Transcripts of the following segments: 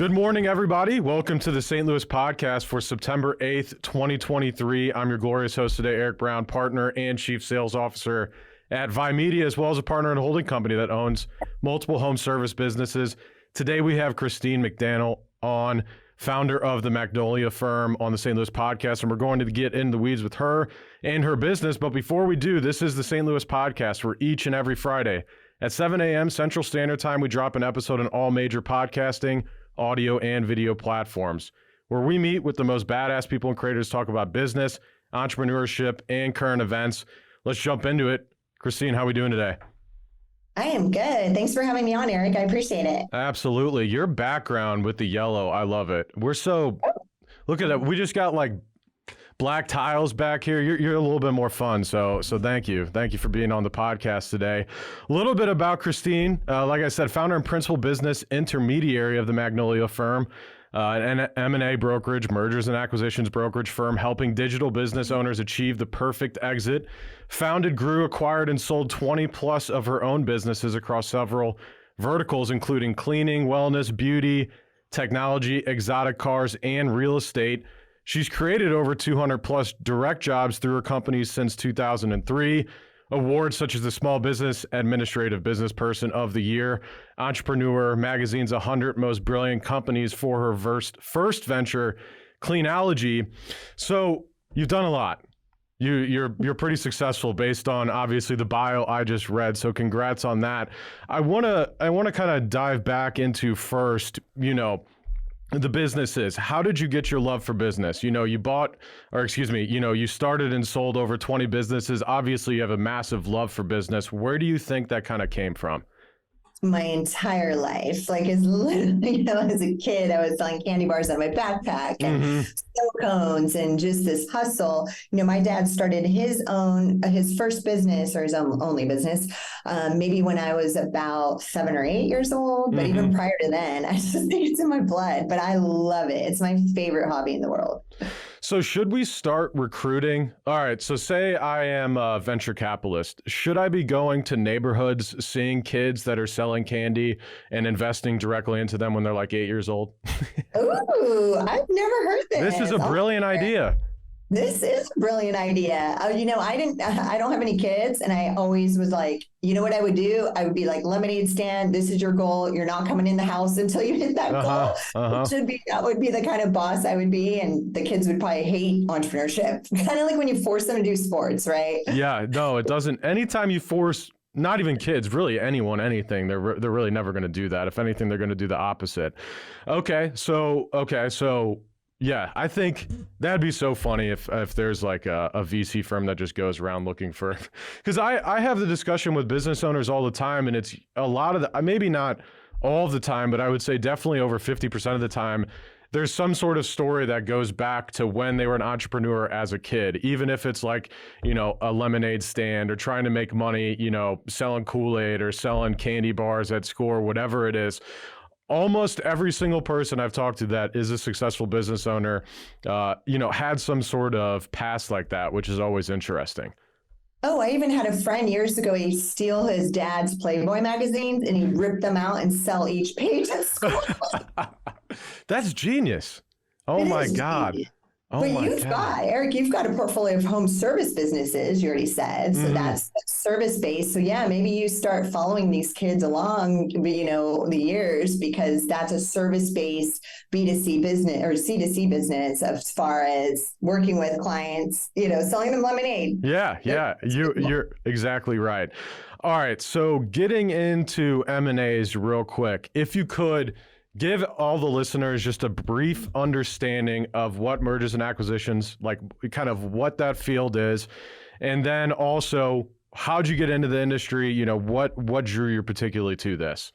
Good morning, everybody. Welcome to the St. Louis podcast for September 8th, 2023. I'm your glorious host today, Eric Brown, partner and chief sales officer at Vi Media, as well as a partner in a holding company that owns multiple home service businesses. Today, we have Christine McDannell on, founder of the Magnolia Firm, on the St. Louis podcast, and we're going to get in the weeds with her and her business. But before we do, this is the St. Louis podcast, where each and every Friday at 7 a.m. Central Standard Time, we drop an episode on all major podcasting, audio, and video platforms, where we meet with the most badass people and creators to talk about business, entrepreneurship, and current events. Let's jump into it. Christine, how are we doing today? I am good. Thanks for having me on, Eric. I appreciate it. Absolutely. Your background with the yellow, I love it. Look at that. We just got like black tiles back here. You're a little bit more fun. So thank you. Thank you for being on the podcast today. A little bit about Christine. Like I said, founder and principal business intermediary of the Magnolia Firm, an M&A brokerage, mergers and acquisitions brokerage firm, helping digital business owners achieve the perfect exit. Founded, grew, acquired, and sold 20 plus of her own businesses across several verticals, including cleaning, wellness, beauty, technology, exotic cars, and real estate. She's created over 200 plus direct jobs through her companies since 2003. Awards such as the Small Business Administrative Business Person of the Year, Entrepreneur Magazine's 100 Most Brilliant Companies for her first venture, Cleanology. So you've done a lot. You're pretty successful based on obviously the bio I just read. So congrats on that. I wanna kind of dive back into first, the businesses. How did you get your love for business? You started and sold over 20 businesses. Obviously, you have a massive love for business. Where do you think that kind of came from? My entire life, as a kid, I was selling candy bars out of my backpack and snow cones and just this hustle. My dad started his first business, or his only business, maybe when I was about 7 or 8 years old. But even prior to then, I just think it's in my blood. But I love it. It's my favorite hobby in the world. So should we start recruiting? All right. So say I am a venture capitalist. Should I be going to neighborhoods, seeing kids that are selling candy and investing directly into them when they're like 8 years old? Ooh, I've never heard this. This is a brilliant idea. This is a brilliant idea. I don't have any kids, and I always was like, you know what I would do? I would be like, lemonade stand. This is your goal. You're not coming in the house until you hit that goal. That would be the kind of boss I would be. And the kids would probably hate entrepreneurship. Kind of like when you force them to do sports, right? Yeah, no, it doesn't. Anytime you force, not even kids, really anyone, anything, they're really never going to do that. If anything, they're going to do the opposite. Okay, so yeah, I think that'd be so funny if there's like a VC firm that just goes around looking for, because I have the discussion with business owners all the time, and it's a lot of maybe not all the time, but I would say definitely over 50% of the time, there's some sort of story that goes back to when they were an entrepreneur as a kid, even if it's like, a lemonade stand or trying to make money, selling Kool-Aid or selling candy bars at school or whatever it is. Almost every single person I've talked to that is a successful business owner, had some sort of past like that, which is always interesting. Oh, I even had a friend years ago, he'd steal his dad's Playboy magazines and he'd rip them out and sell each page at school. That's genius. Oh my God. Genius. But Eric, you've got a portfolio of home service businesses, you already said. So that's service-based. So yeah, maybe you start following these kids along, the years, because that's a service-based B2C business or C2C business as far as working with clients, selling them lemonade. Yeah. You're exactly right. All right. So getting into M&As real quick, if you could give all the listeners just a brief understanding of what mergers and acquisitions, like kind of what that field is. And then also, how'd you get into the industry? What drew you particularly to this?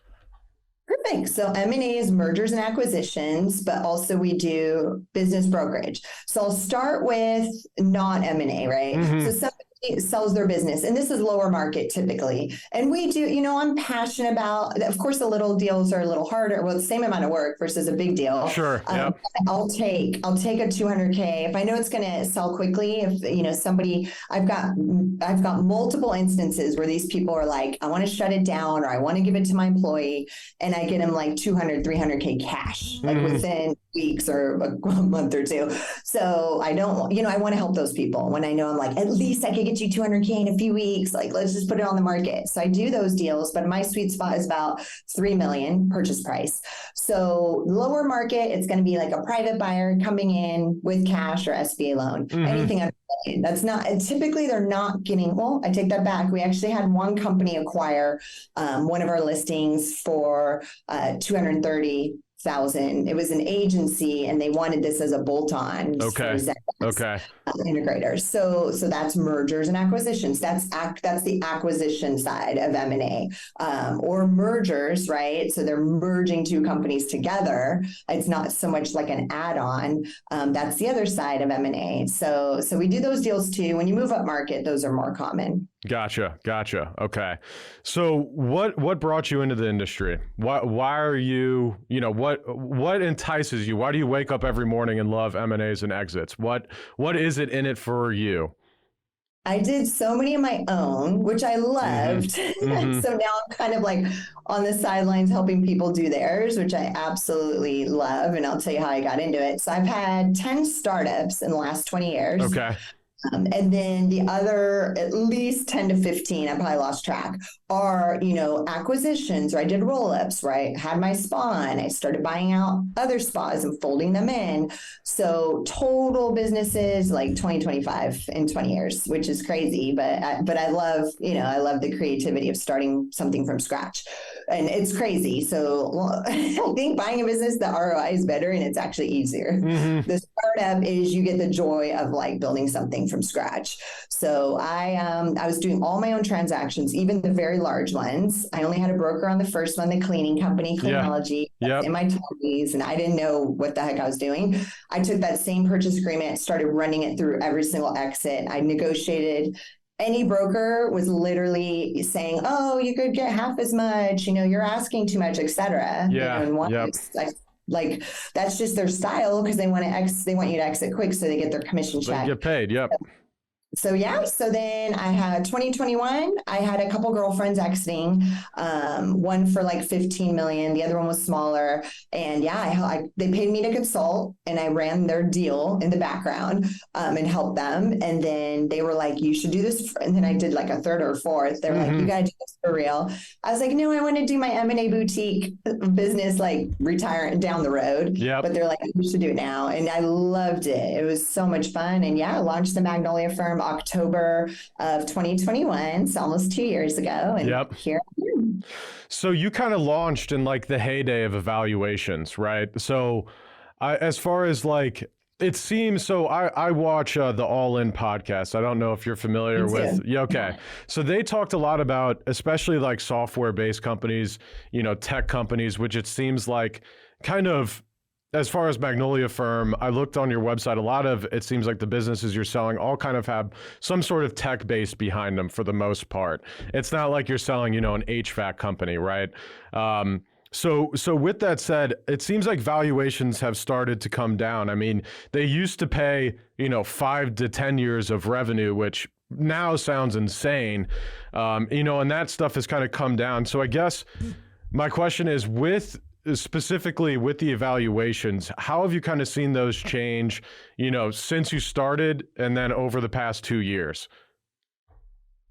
Perfect. So M&A is mergers and acquisitions, but also we do business brokerage. So I'll start with non-M&A, right? So somebody sells their business, and this is lower market typically. And we do, I'm passionate about, of course, the little deals are a little harder. Well, the same amount of work versus a big deal. Sure. Yep. I'll take a 200K if I know it's going to sell quickly. If somebody, I've got multiple instances where these people are like, I want to shut it down, or I want to give it to my employee, and I get them like 200, 300K cash, like within weeks or a month or two. So I don't, I want to help those people when I know I'm like, at least I could get you 200K in a few weeks. Like, let's just put it on the market. So I do those deals, but my sweet spot is about 3 million purchase price. So lower market, it's going to be like a private buyer coming in with cash or SBA loan, anything under $1 million. That's not, typically they're not getting, well, I take that back. We actually had one company acquire one of our listings for 230,000. It was an agency, and they wanted this as a bolt-on. Okay. Integrators. So that's mergers and acquisitions. That's the acquisition side of M&A, or mergers, right? So they're merging two companies together. It's not so much like an add-on. That's the other side of M&A. So we do those deals too. When you move up market, those are more common. Gotcha. Okay. So what brought you into the industry? Why are you, what entices you? Why do you wake up every morning and love M&As and exits? What is it in it for you? I did so many of my own, which I loved. So now I'm kind of like on the sidelines helping people do theirs, which I absolutely love. And I'll tell you how I got into it. So I've had 10 startups in the last 20 years. Okay. And then the other at least 10 to 15, I probably lost track, are, acquisitions, or I did roll-ups, right? Had my spa, and I started buying out other spas and folding them in. So total businesses like 25 in 20 years, which is crazy. But I love, I love the creativity of starting something from scratch. And it's crazy. So I think buying a business, the ROI is better and it's actually easier. The startup is you get the joy of like building something from scratch. So I was doing all my own transactions, even the very large ones. I only had a broker on the first one, the cleaning company, Cleanology, in my 20s, and I didn't know what the heck I was doing. I took that same purchase agreement, started running it through every single exit. I negotiated. Any broker was literally saying, "Oh, you could get half as much. You're asking too much, etc." Like that's just their style, because they want you to exit quick so they get their commission check. They get paid. Yep. So then I had 2021, I had a couple girlfriends exiting, one for like 15 million. The other one was smaller. And they paid me to consult, and I ran their deal in the background, and helped them. And then they were like, you should do this. And then I did like a third or fourth. They're like, you got to do this for real. I was like, no, I want to do my M&A boutique business, like retire down the road. Yep. But they're like, you should do it now. And I loved it. It was so much fun. And I launched the Magnolia Firm October of 2021, so almost 2 years ago. And here I am. So you kind of launched in like the heyday of evaluations, right? So as far as like, it seems, so I watch the All In podcast. I don't know if you're familiar with. Yeah, okay. So they talked a lot about, especially like software-based companies, tech companies, which it seems like kind of, as far as Magnolia Firm, I looked on your website, a lot of, it seems like the businesses you're selling all kind of have some sort of tech base behind them for the most part. It's not like you're selling, an HVAC company, right? So with that said, it seems like valuations have started to come down. I mean, they used to pay, 5 to 10 years of revenue, which now sounds insane. And that stuff has kind of come down. So I guess my question is, specifically with the evaluations, how have you kind of seen those change, since you started and then over the past 2 years?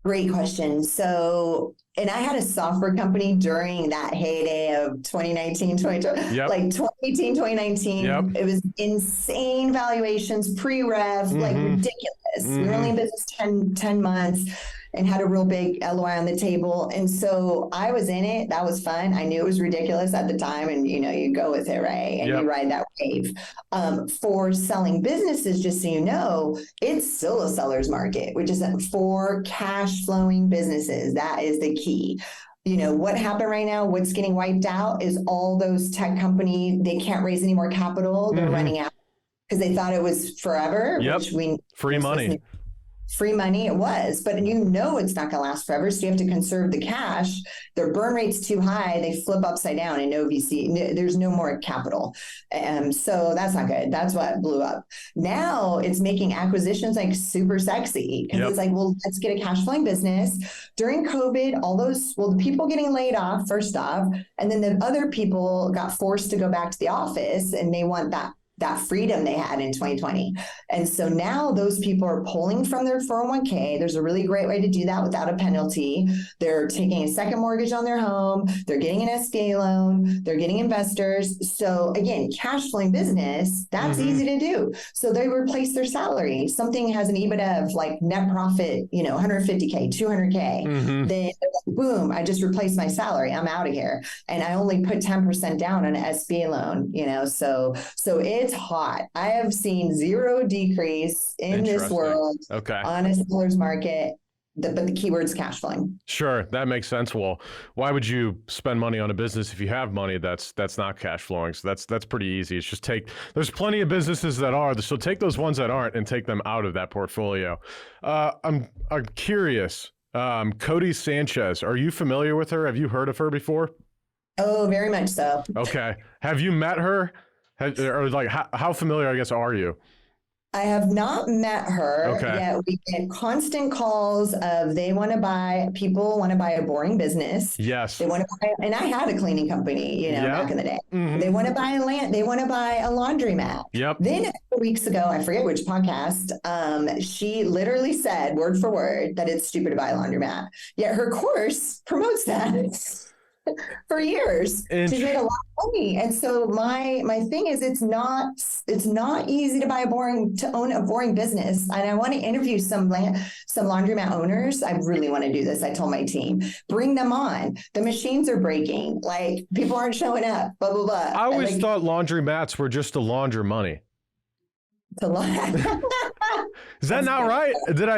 Great question. So, and I had a software company during that heyday of 2019, 2020, like 2018, 2019. It was insane valuations, pre-rev, like ridiculous. We were only in business 10 months. And had a real big LOI on the table. And so I was in it. That was fun. I knew it was ridiculous at the time. And, you go with it, right? And you ride that wave. For selling businesses, just so you know, it's still a seller's market, which is for cash flowing businesses. That is the key. What happened right now, what's getting wiped out is all those tech companies, they can't raise any more capital. They're running out because they thought it was forever. Free money. free money. It was, but it's not going to last forever. So you have to conserve the cash. Their burn rate's too high. They flip upside down and no VC. There's no more capital. So that's not good. That's what blew up. Now it's making acquisitions like super sexy because it's like, well, let's get a cash flowing business. During COVID, the people getting laid off, first off, and then the other people got forced to go back to the office and they want that freedom they had in 2020. And so now those people are pulling from their 401k. There's a really great way to do that without a penalty. They're taking a second mortgage on their home. They're getting an SBA loan. They're getting investors. So again, cash flowing business, that's easy to do. So they replace their salary. Something has an EBITDA of like net profit, 150K, 200K. Then boom, I just replaced my salary. I'm out of here. And I only put 10% down on an SBA loan, so it's hot. I have seen zero decrease in this world on a seller's market, but the keyword's cash flowing. Sure, that makes sense. Well, why would you spend money on a business if you have money that's not cash flowing? So that's pretty easy. It's just there's plenty of businesses that are, so take those ones that aren't and take them out of that portfolio. I'm curious, Cody Sanchez, are you familiar with her? Have you heard of her before? Oh, very much so. Okay. Have you met her? Or like, how familiar, I guess, are you? I have not met her yet. We get constant calls of people want to buy a boring business. Yes. They want to buy, and I had a cleaning company, back in the day. They want to buy they want to buy a laundromat. Yep. Then a couple weeks ago, I forget which podcast, she literally said word for word that it's stupid to buy a laundromat. Yet her course promotes that. For years. She's made a lot of money. And so my thing is it's not easy to own a boring business. And I want to interview some laundromat owners. I really want to do this. I told my team, bring them on. The machines are breaking. Like people aren't showing up, blah, blah, blah. I always thought laundromats were just to launder money. Is that not right?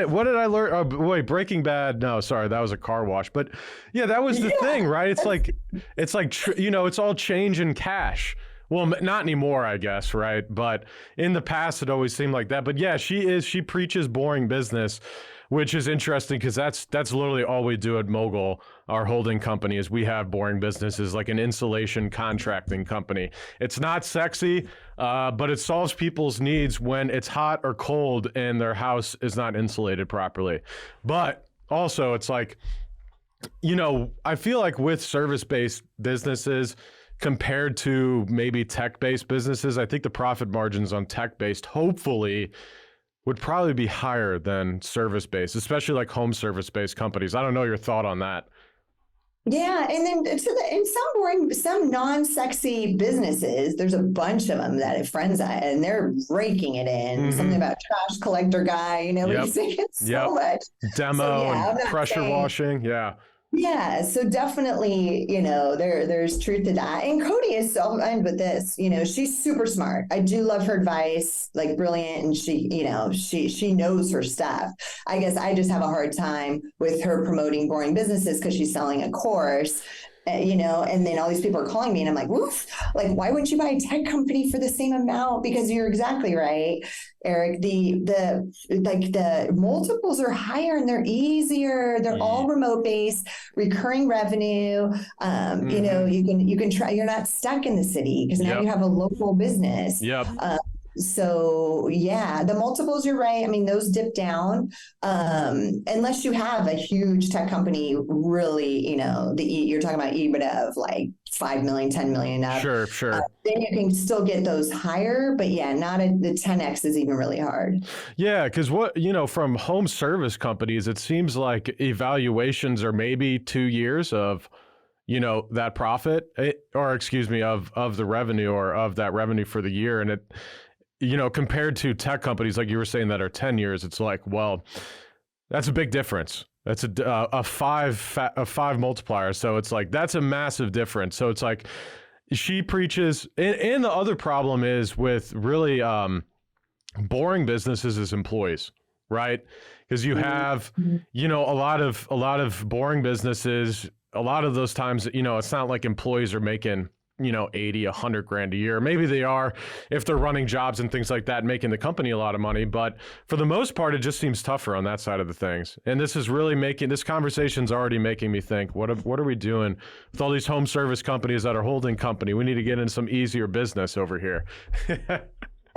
What did I learn? Oh, wait, Breaking Bad. No, sorry, that was a car wash. But yeah, that was the thing, right? It's like, it's all change in cash. Well, not anymore, I guess, right? But in the past, it always seemed like that. But yeah, she preaches boring business, which is interesting because that's literally all we do at Mogul, our holding company, is we have boring businesses like an insulation contracting company. It's not sexy, but it solves people's needs when it's hot or cold and their house is not insulated properly. But also it's like, I feel like with service-based businesses compared to maybe tech-based businesses, I think the profit margins on tech-based, hopefully, would probably be higher than service-based, especially like home service-based companies. I don't know your thought on that. Yeah, and then some non-sexy businesses, there's a bunch of them that have friends at, and they're raking it in. Something about trash collector guy, he's making so much. Demo and pressure washing, Yeah, so definitely, there's truth to that. And Cody is so end with this, she's super smart. I do love her advice, like brilliant, and she knows her stuff. I guess I just have a hard time with her promoting boring businesses because she's selling a course. And then all these people are calling me and I'm like, woof, like, why wouldn't you buy a tech company for the same amount? Because you're exactly right, Eric. The multiples are higher and they're easier. They're all remote based, recurring revenue. You can try, you're not stuck in the city because now you have a local business. So yeah, the multiples, you're right. I mean, those dip down, unless you have a huge tech company, really, you're talking about EBITDA of like 5 million, 10 million up. Sure. Then you can still get those higher, but yeah, the 10X is even really hard. Yeah. Because from home service companies, it seems like evaluations are maybe 2 years of, that profit of the revenue or of that revenue for the year. And it, compared to tech companies, like you were saying, that are 10 years, it's like, well, that's a big difference. That's a five multiplier. So it's like, that's a massive difference. So it's like she preaches. And the other problem is with really boring businesses is employees, right? Because you have, a lot of boring businesses, a lot of those times, it's not like employees are making 80, 100 grand a year. Maybe they are if they're running jobs and things like that, making the company a lot of money. But for the most part, it just seems tougher on that side of the things. And this is really this conversation's already making me think, what are we doing with all these home service companies that are holding company? We need to get in some easier business over here.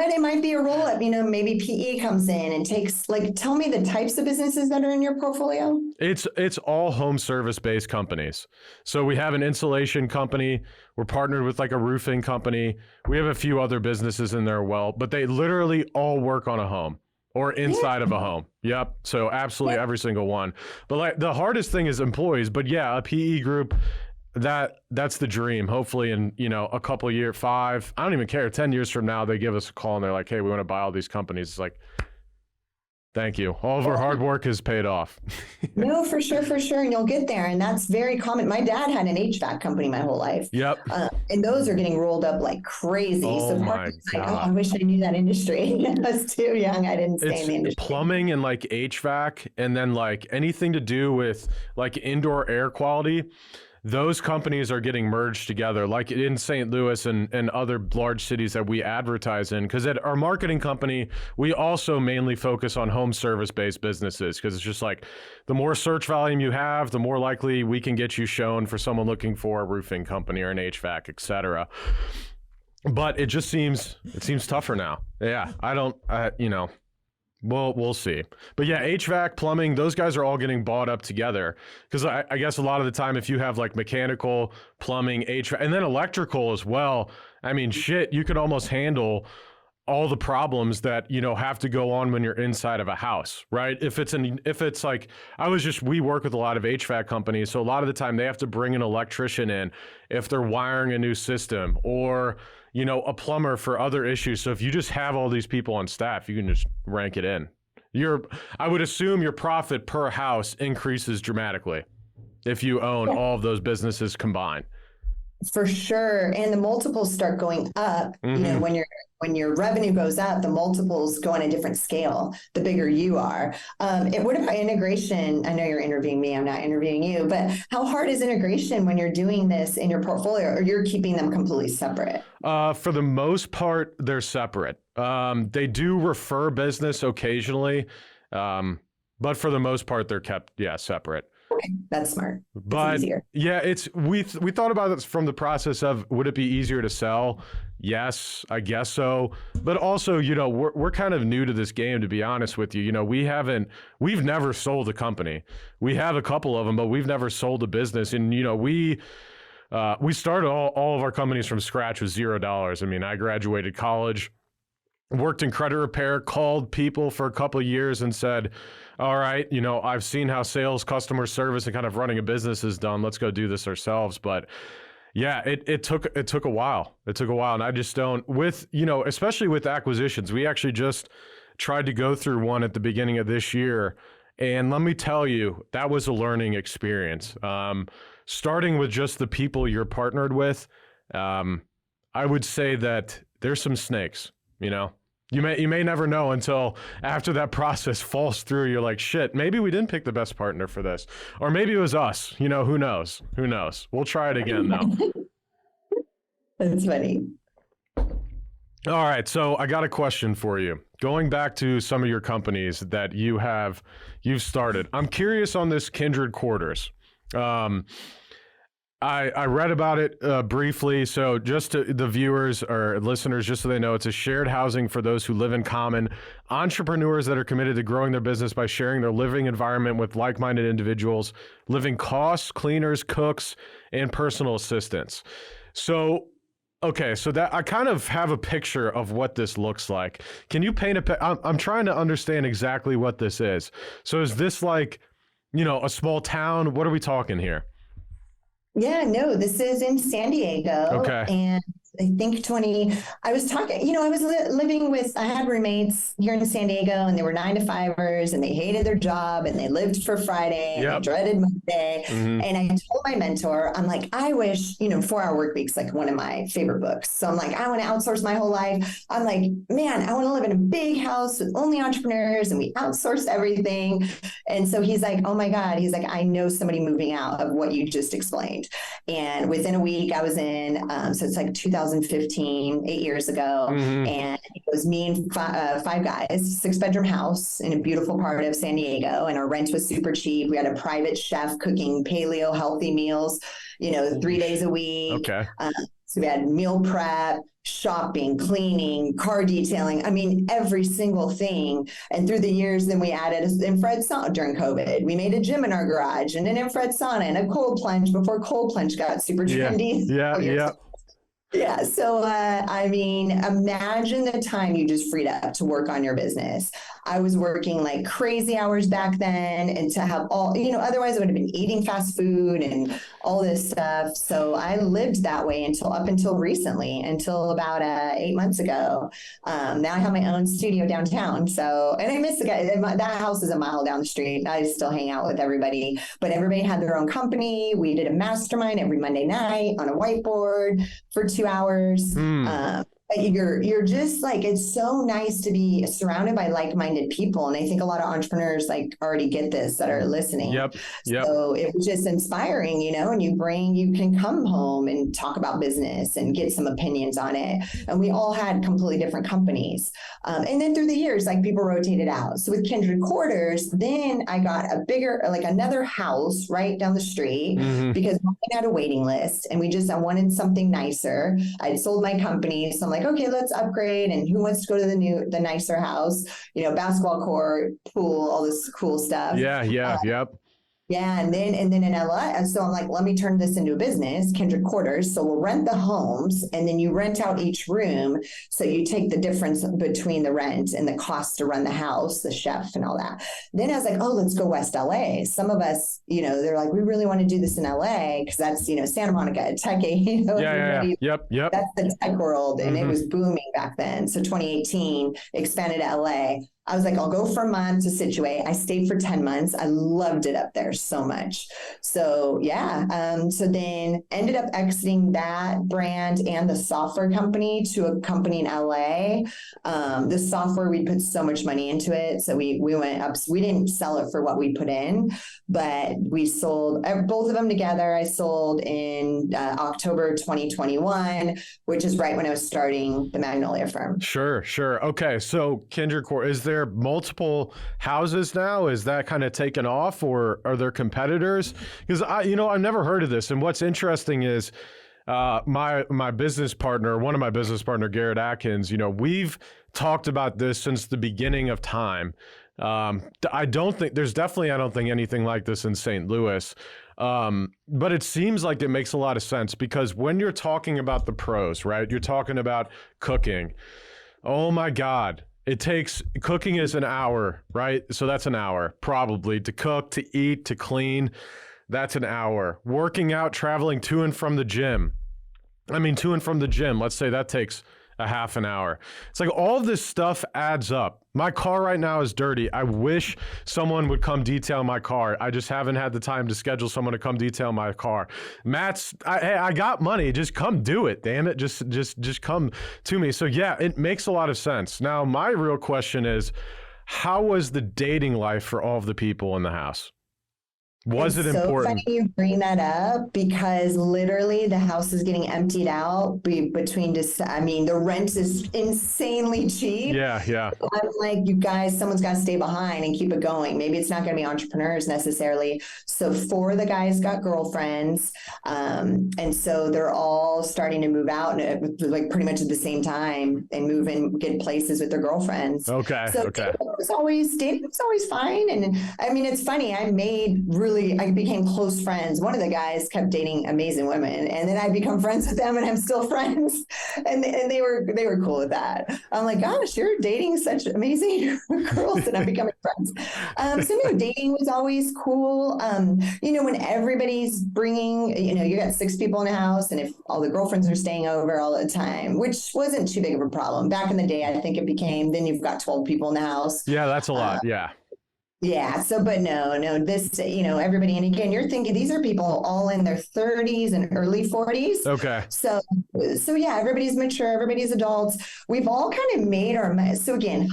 And it might be a roll up, maybe PE comes in and takes, tell me the types of businesses that are in your portfolio. It's all home service based companies. So we have an insulation company. We're partnered with a roofing company. We have a few other businesses in there, but they literally all work on a home or inside of a home. Yep. So absolutely every single one. But the hardest thing is employees. But yeah, a PE group, that's the dream. Hopefully in, a couple of years, 5, I don't even care, 10 years from now, they give us a call and they're like, hey, we want to buy all these companies. It's like, thank you. All of our hard work has paid off. No, for sure. And you'll get there. And that's very common. My dad had an HVAC company my whole life. Yep. And those are getting rolled up like crazy. Oh, so my God. I wish I knew that industry. I was too young. I didn't stay in the industry. Plumbing and HVAC, and then anything to do with indoor air quality. Those companies are getting merged together, like in St. Louis and other large cities that we advertise in. Because at our marketing company, we also mainly focus on home service-based businesses, because it's just the more search volume you have, the more likely we can get you shown for someone looking for a roofing company or an HVAC, et cetera. But it seems tougher now. Yeah, we'll see. But yeah, HVAC, plumbing, those guys are all getting bought up together. Because I guess a lot of the time, if you have mechanical, plumbing, HVAC, and then electrical as well, you could almost handle all the problems that, have to go on when you're inside of a house, right? We work with a lot of HVAC companies. So a lot of the time they have to bring an electrician in if they're wiring a new system, or a plumber for other issues. So if you just have all these people on staff, you can just rank it in. I would assume your profit per house increases dramatically if you own all of those businesses combined. For sure. And the multiples start going up. Mm-hmm. When your revenue goes up, the multiples go on a different scale, the bigger you are. And what about integration? I know you're interviewing me, I'm not interviewing you, but how hard is integration when you're doing this in your portfolio, or you're keeping them completely separate? For the most part, they're separate. They do refer business occasionally, but for the most part, they're kept, separate. Okay, that's smart. But we thought about this from the process of, would it be easier to sell? Yes, I guess so. But also, we're kind of new to this game, to be honest with you. We've never sold a company. We have a couple of them, but we've never sold a business. And, we started all of our companies from scratch with $0. I graduated college, worked in credit repair, called people for a couple of years and said, all right, I've seen how sales, customer service, and kind of running a business is done. Let's go do this ourselves. But yeah, it took a while. It took a while. And I just don't, especially with acquisitions, we actually just tried to go through one at the beginning of this year. And let me tell you, that was a learning experience. Starting with just the people you're partnered with, I would say that there's some snakes, You may never know until after that process falls through. You're like, shit, maybe we didn't pick the best partner for this. Or maybe it was us. Who knows? Who knows? We'll try it again, though. That's funny. All right. So I got a question for you. Going back to some of your companies that you've started, I'm curious on this Kindred Quarters. I read about it briefly, so just to the viewers or listeners, just so they know, it's a shared housing for those who live in common, entrepreneurs that are committed to growing their business by sharing their living environment with like-minded individuals, living costs, cleaners, cooks, and personal assistants. So, okay, so that I kind of have a picture of what this looks like. Can you paint I'm trying to understand exactly what this is. So is this a small town? What are we talking here? Yeah, no, this is in San Diego. Okay. And I think 20, I was talking, I was living with, I had roommates here in San Diego and they were 9-to-5ers and they hated their job and they lived for Friday and they dreaded Monday. Mm-hmm. And I told my mentor, I'm like, I wish, 4-Hour Work Week's like one of my favorite books. So I'm like, I want to outsource my whole life. I'm like, man, I want to live in a big house with only entrepreneurs and we outsource everything. And so he's like, oh my God, he's like, I know somebody moving out of what you just explained. And within a week I was in, so it's like 2015, 8 years ago. Mm-hmm. And it was me and 5 guys, 6-bedroom house in a beautiful part of San Diego. And our rent was super cheap. We had a private chef cooking paleo healthy meals, 3 days a week. Okay. So we had meal prep, shopping, cleaning, car detailing. I mean, every single thing. And through the years, then we added an infrared sauna during COVID. We made a gym in our garage and an infrared sauna and a cold plunge before cold plunge got super trendy. Yeah. So, I mean, imagine the time you just freed up to work on your business. I was working like crazy hours back then, and to have all, otherwise I would have been eating fast food and all this stuff. So I lived that way up until recently, until about 8 months ago. Now I have my own studio downtown. So, and I miss the guy. That house is a mile down the street. I still hang out with everybody, but everybody had their own company. We did a mastermind every Monday night on a whiteboard for 2 hours. But you're just like, it's so nice to be surrounded by like-minded people. And I think a lot of entrepreneurs like already get this that are listening. Yep. So it was just inspiring, and you can come home and talk about business and get some opinions on it. And we all had completely different companies. And then through the years, like people rotated out. So with Kindred Quarters, then I got a bigger, like another house right down the street because mine had a waiting list and I wanted something nicer. I'd sold my company. So I'm like, okay, let's upgrade. And who wants to go to the nicer house, basketball court, pool, all this cool stuff. Yep. Yeah. And then in LA, and so I'm like, let me turn this into a business, Kindred Quarters. So we'll rent the homes and then you rent out each room. So you take the difference between the rent and the cost to run the house, the chef and all that. Then I was like, oh, let's go West LA. Some of us, they're like, we really want to do this in LA because that's, Santa Monica, tech, Yep. That's the tech world. And it was booming back then. So 2018 expanded to LA. I was like, I'll go for a month to situate. I stayed for 10 months. I loved it up there so much. So yeah. So then ended up exiting that brand and the software company to a company in LA. The software, we put so much money into it. So we went up, we didn't sell it for what we put in, but we sold both of them together. I sold in October 2021, which is right when I was starting the Magnolia Firm. Sure. Okay. So Kindred Core, is there multiple houses now? Is that kind of taken off, or are there competitors? Because I've never heard of this. And what's interesting is my business partner, one of my business partner, Garrett Atkins, we've talked about this since the beginning of time. I don't think anything like this in St. Louis. But it seems like it makes a lot of sense because when you're talking about the pros, right? You're talking about cooking. Oh my God. Cooking is an hour, right? So that's an hour probably to cook, to eat, to clean. That's an hour. Working out, traveling to and from the gym. Let's say that takes a half an hour. It's like all of this stuff adds up. My car right now is dirty. I wish someone would come detail my car. I just haven't had the time to schedule someone to come detail my car. I got money. Just come do it. Damn it. Just come to me. So yeah, it makes a lot of sense. Now, my real question is, how was the dating life for all of the people in the house? Was it important? So funny you bring that up because literally the house is getting emptied out between the rent is insanely cheap. Yeah. So I'm like, you guys, someone's got to stay behind and keep it going. Maybe it's not going to be entrepreneurs necessarily. So 4 of the guys got girlfriends. And so they're all starting to move out like pretty much at the same time and move in, get places with their girlfriends. Okay. So dating was always fine. And I mean, it's funny. I made really I became close friends. One of the guys kept dating amazing women, and then I become friends with them, and I'm still friends. And they were cool with that. I'm like, gosh, you're dating such amazing girls, and I'm becoming friends. So no, dating was always cool. When everybody's bringing, you got 6 people in a house, and if all the girlfriends are staying over all the time, which wasn't too big of a problem back in the day. I think it became, then you've got 12 people in the house. Yeah, that's a lot. Yeah. Yeah. So, but no, this, everybody, and again, you're thinking these are people all in their 30s and early 40s. Okay. So yeah, everybody's mature, everybody's adults. We've all kind of made so again,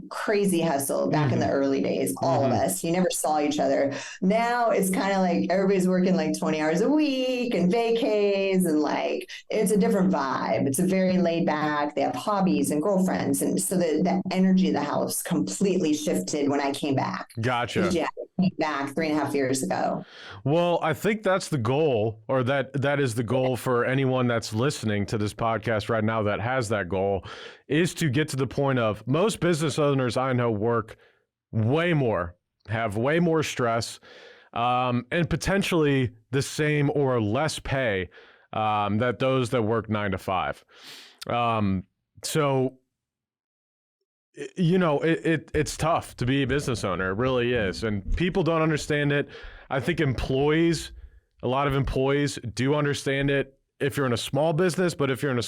crazy hustle back in the early days, all of us, you never saw each other. Now it's kind of like everybody's working like 20 hours a week and vacays, and like, it's a different vibe. It's a very laid back, they have hobbies and girlfriends. And so the energy of the house completely shifted when I came back. Gotcha. Yeah, I came back 3.5 years ago. Well, I think that's the goal, or that is the goal for anyone that's listening to this podcast right now that has that goal, is to get to the point of, most business owners I know work way more, have way more stress, and potentially the same or less pay that those that work 9 to 5. So it's tough to be a business owner. It really is. And people don't understand it. I think a lot of employees do understand it if you're in a small business, but if you're in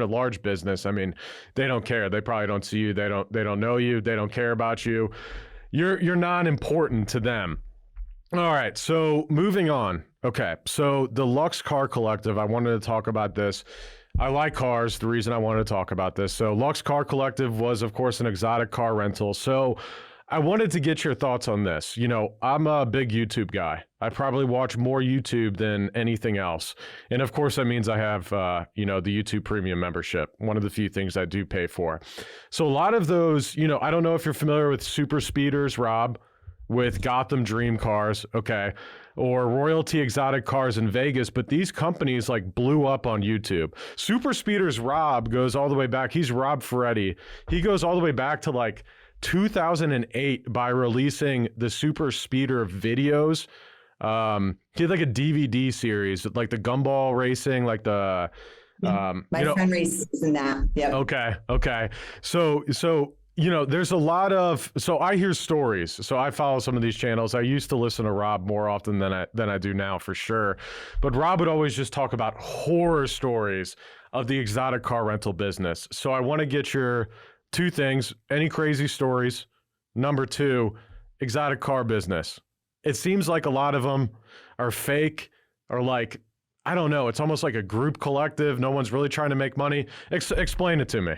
a large business, I mean, they don't care. They probably don't see you. They don't know you. They don't care about you. You're not important to them. All right. So moving on. Okay. So the Lux Car Collective, I wanted to talk about this. I like cars, the reason I wanted to talk about this. So Lux Car Collective was, of course, an exotic car rental. So I wanted to get your thoughts on this. I'm a big YouTube guy. I probably watch more YouTube than anything else. And of course, that means I have, the YouTube Premium membership, one of the few things I do pay for. So a lot of those, I don't know if you're familiar with Super Speeders, Rob, with Gotham Dream Cars, okay, or Royalty Exotic Cars in Vegas, but these companies like blew up on YouTube. Super Speeders Rob goes all the way back. He's Rob Ferretti. He goes all the way back to like 2008 by releasing the Super Speeder videos. He had like a DVD series, like the gumball racing, like the my friend races in that. Yeah. Okay. So there's a lot of, so I hear stories. So I follow some of these channels. I used to listen to Rob more often than I do now, for sure. But Rob would always just talk about horror stories of the exotic car rental business. So I want to get your 2 things: any crazy stories. Number 2, exotic car business. It seems like a lot of them are fake, or like, I don't know. It's almost like a group collective. No one's really trying to make money. Explain it to me.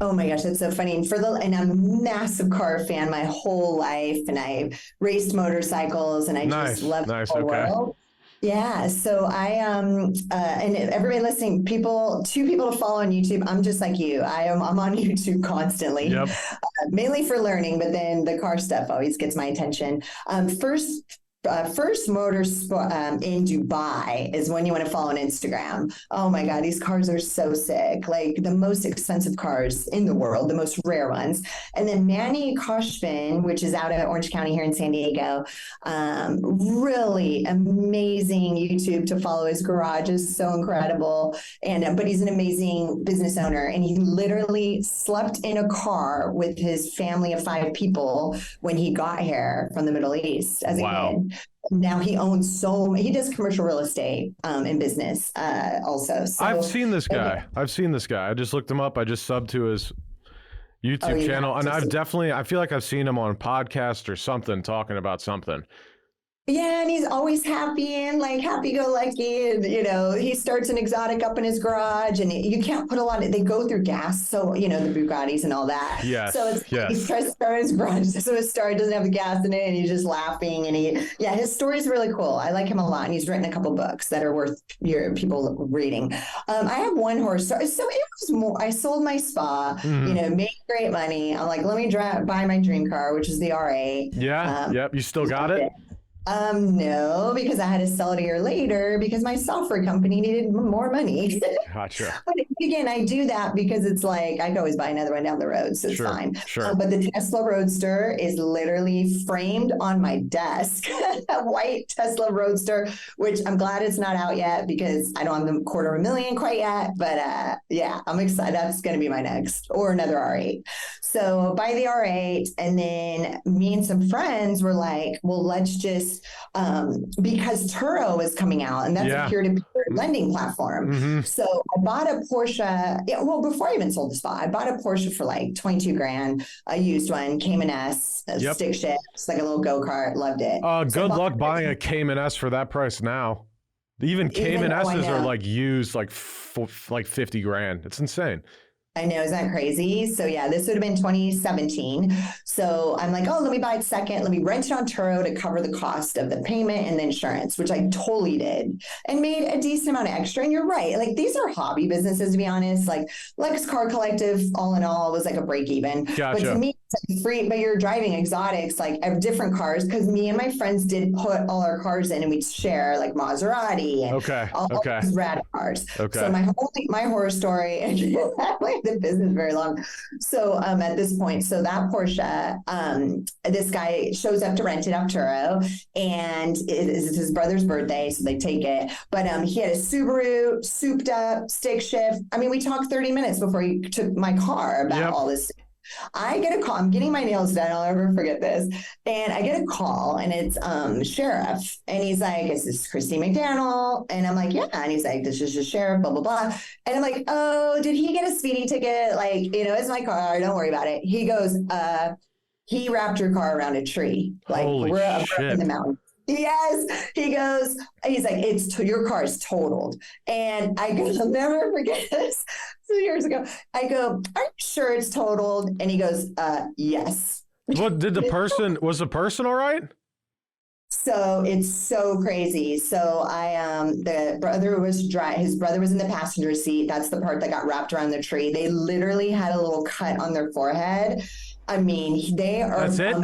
Oh my gosh, that's so funny. And I'm a massive car fan my whole life, and I raced motorcycles, and I just love the whole world. Yeah. So and everybody listening, 2 people to follow on YouTube. I'm just like you. I'm on YouTube constantly, mainly for learning, but then the car stuff always gets my attention. First Motorsport in Dubai is one you want to follow on Instagram. Oh my God, these cars are so sick. Like the most expensive cars in the world, the most rare ones. And then Manny Koshvin, which is out of Orange County here in San Diego. Really amazing YouTube to follow. His garage is so incredible. But he's an amazing business owner. And he literally slept in a car with his family of 5 people when he got here from the Middle East as a kid. Now he owns he does commercial real estate in business also. So, I've seen this guy. I just looked him up. I just subbed to his YouTube channel. And I feel like I've seen him on podcast or something talking about something. Yeah, and he's always happy and like happy-go-lucky, and he starts an exotic up in his garage, and you can't put they go through gas, so the Bugattis and all that. Yes. So he tries to start his garage, so his star doesn't have the gas in it, and he's just laughing, and his story's really cool. I like him a lot, and he's written a couple books that are worth your people reading. I have one horse, so it was more. I sold my spa, made great money. I'm like, let me buy my dream car, which is the R8. Yeah. You still got it? No, because I had to sell it a year later because my software company needed more money. Gotcha. But again, I do that because it's like I can always buy another one down the road, so it's Sure. fine. Sure. But the Tesla Roadster is literally framed on my desk, a white Tesla Roadster, which I'm glad it's not out yet because I don't have the $250,000 quite yet. But yeah, I'm excited. That's going to be my next, or another R8. So buy the R8, and then me and some friends were like, well, let's just because Turo is coming out, and that's Yeah. a peer-to-peer lending platform. Mm-hmm. So I bought a Porsche. Yeah, well, before I even sold the spot, I bought a Porsche for like 22 grand, a used one, Cayman S, a Yep. stick shift, it's like a little go-kart, loved it. Good luck buying a Cayman S for that price now. Even Cayman S's are like used like 50 grand. It's insane. I know, isn't that crazy? So yeah, this would have been 2017. So I'm like, oh, let me buy it second. Let me rent it on Turo to cover the cost of the payment and the insurance, which I totally did and made a decent amount of extra. And you're right. Like these are hobby businesses, to be honest. Like Lex Car Collective, all in all, was like a break even. Gotcha. But to me, it's like free, but you're driving exotics, like different cars. Cause me and my friends did put all our cars in and we'd share like Maserati and all these rad cars. Okay. So my horror story, and the business very long. So at this point, so that Porsche, this guy shows up to rent it off Turo, and it's his brother's birthday, so they take it. But he had a Subaru, souped up, stick shift. I mean, we talked 30 minutes before he took my car about all this. I get a call. I'm getting my nails done. I'll never forget this. And I get a call, and it's sheriff. And he's like, "Is this Christine McDannell?" And I'm like, "Yeah." And he's like, "This is the sheriff, blah, blah, blah." And I'm like, "Oh, did he get a speeding ticket? Like, it's my car. Don't worry about it." He goes, he wrapped your car around a tree. Like, we're up in the mountains. Yes. He goes, he's like, your car is totaled. And I go, I'll never forget this. 2 years ago, I go, "Are you sure it's totaled?" And he goes, "Yes." What did was the person all right? So it's so crazy. So the brother was his brother was in the passenger seat. That's the part that got wrapped around the tree. They literally had a little cut on their forehead. I mean, they are. That's it?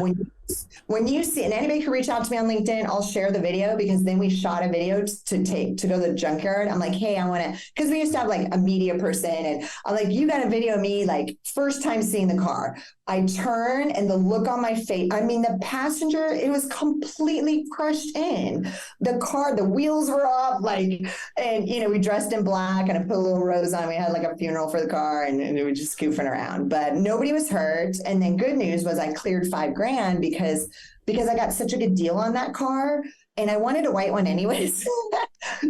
When you see, and anybody can reach out to me on LinkedIn, I'll share the video, because then we shot a video to go to the junkyard. I'm like, "Hey, I want to," because we used to have like a media person, and I'm like, "You got to video me like first time seeing the car." I turn, and the look on my face, I mean, the passenger, it was completely crushed in. The car, the wheels were off, like, and we dressed in black, and I put a little rose on. We had like a funeral for the car, and we were just goofing around, but nobody was hurt. And then good news was I cleared $5,000 because I got such a good deal on that car, and I wanted a white one anyways.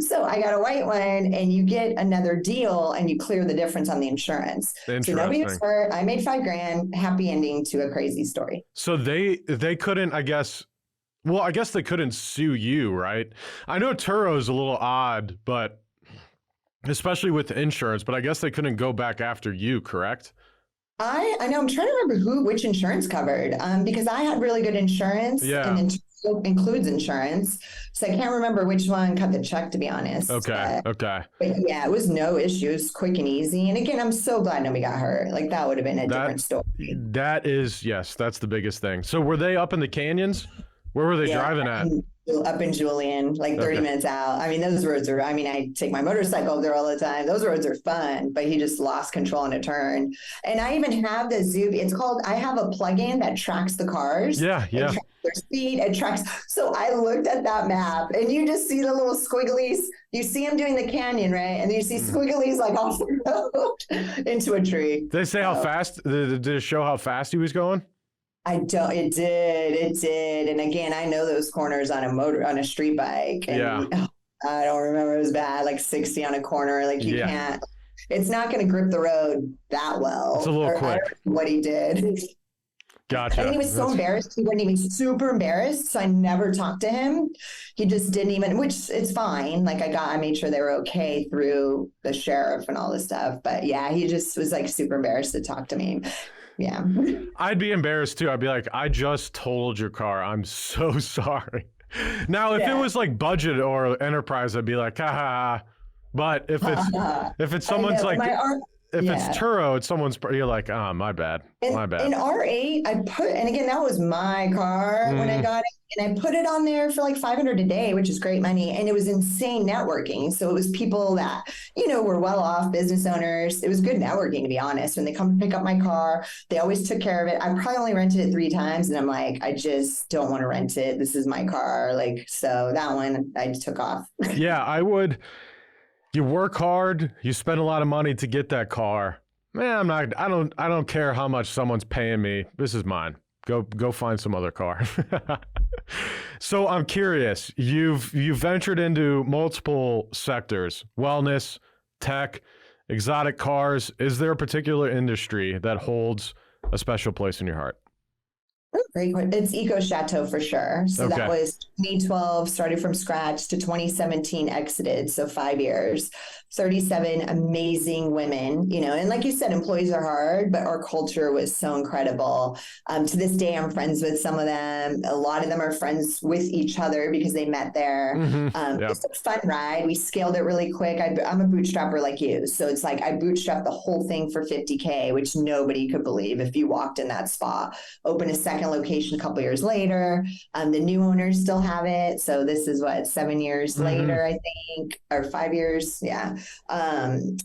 So I got a white one, and you get another deal, and you clear the difference on the insurance. So nobody was hurt. I made $5,000. Happy ending to a crazy story. So they couldn't, I guess. Well, I guess they couldn't sue you, right? I know Turo is a little odd, but especially with insurance. But I guess they couldn't go back after you, correct? I know. I'm trying to remember which insurance covered, because I had really good insurance. Yeah. And includes insurance. So I can't remember which one cut the check, to be honest. Okay. But yeah, it was no issues, quick and easy. And again, I'm so glad nobody got hurt. Like that would have been a different story. That is, yes, that's the biggest thing. So were they up in the canyons? Where were they driving at? Up in Julian, like 30 minutes out. I mean, those roads are, I take my motorcycle there all the time. Those roads are fun, but he just lost control in a turn. And I even have the I have a plugin that tracks the cars. Yeah. It tracks their speed, it tracks. So I looked at that map, and you just see the little squigglies. You see him doing the canyon, right? And then you see squigglies like off the road into a tree. Did they say how fast? Did it show how fast he was going? It did. And again, I know those corners on a street bike. And I don't remember. It was bad, like 60 on a corner. Like you can't, it's not going to grip the road that well. It's a little quick. I don't know what he did. Gotcha. And he was so embarrassed. He wasn't even super embarrassed. So I never talked to him. He just didn't even, which it's fine. Like I made sure they were okay through the sheriff and all this stuff. But yeah, he just was like super embarrassed to talk to me. Yeah. I'd be embarrassed too. I'd be like, "I just totaled your car. I'm so sorry." Now, if it was like budget or enterprise, I'd be like, "Ha ha." But if it's someone's like, if it's Yeah. Turo, it's someone's, you're like, oh, my bad. My And bad. in R8, and again, that was my car when I got it. And I put it on there for like 500 a day, which is great money. And it was insane networking. So it was people that, were well off business owners. It was good networking, to be honest. When they come to pick up my car, they always took care of it. I probably only rented it 3 times. And I'm like, I just don't want to rent it. This is my car. So that one I took off. Yeah, I would. You work hard, you spend a lot of money to get that car. Man, I don't care how much someone's paying me. This is mine. Go find some other car. So I'm curious, you've ventured into multiple sectors: wellness, tech, exotic cars. Is there a particular industry that holds a special place in your heart? Great question. It's Eco Chateau for sure. So Okay. that was 2012, started from scratch, to 2017 exited. So 5 years, 37 amazing women, and like you said, employees are hard, but our culture was so incredible. To this day, I'm friends with some of them. A lot of them are friends with each other because they met there. Yep. It's a fun ride. We scaled it really quick. I'm a bootstrapper like you. So it's like I bootstrapped the whole thing for $50K, which nobody could believe if you walked in that spot. Open a second location a couple years later. The new owners still have it. So this is 7 years later, I think, or 5 years. Yeah.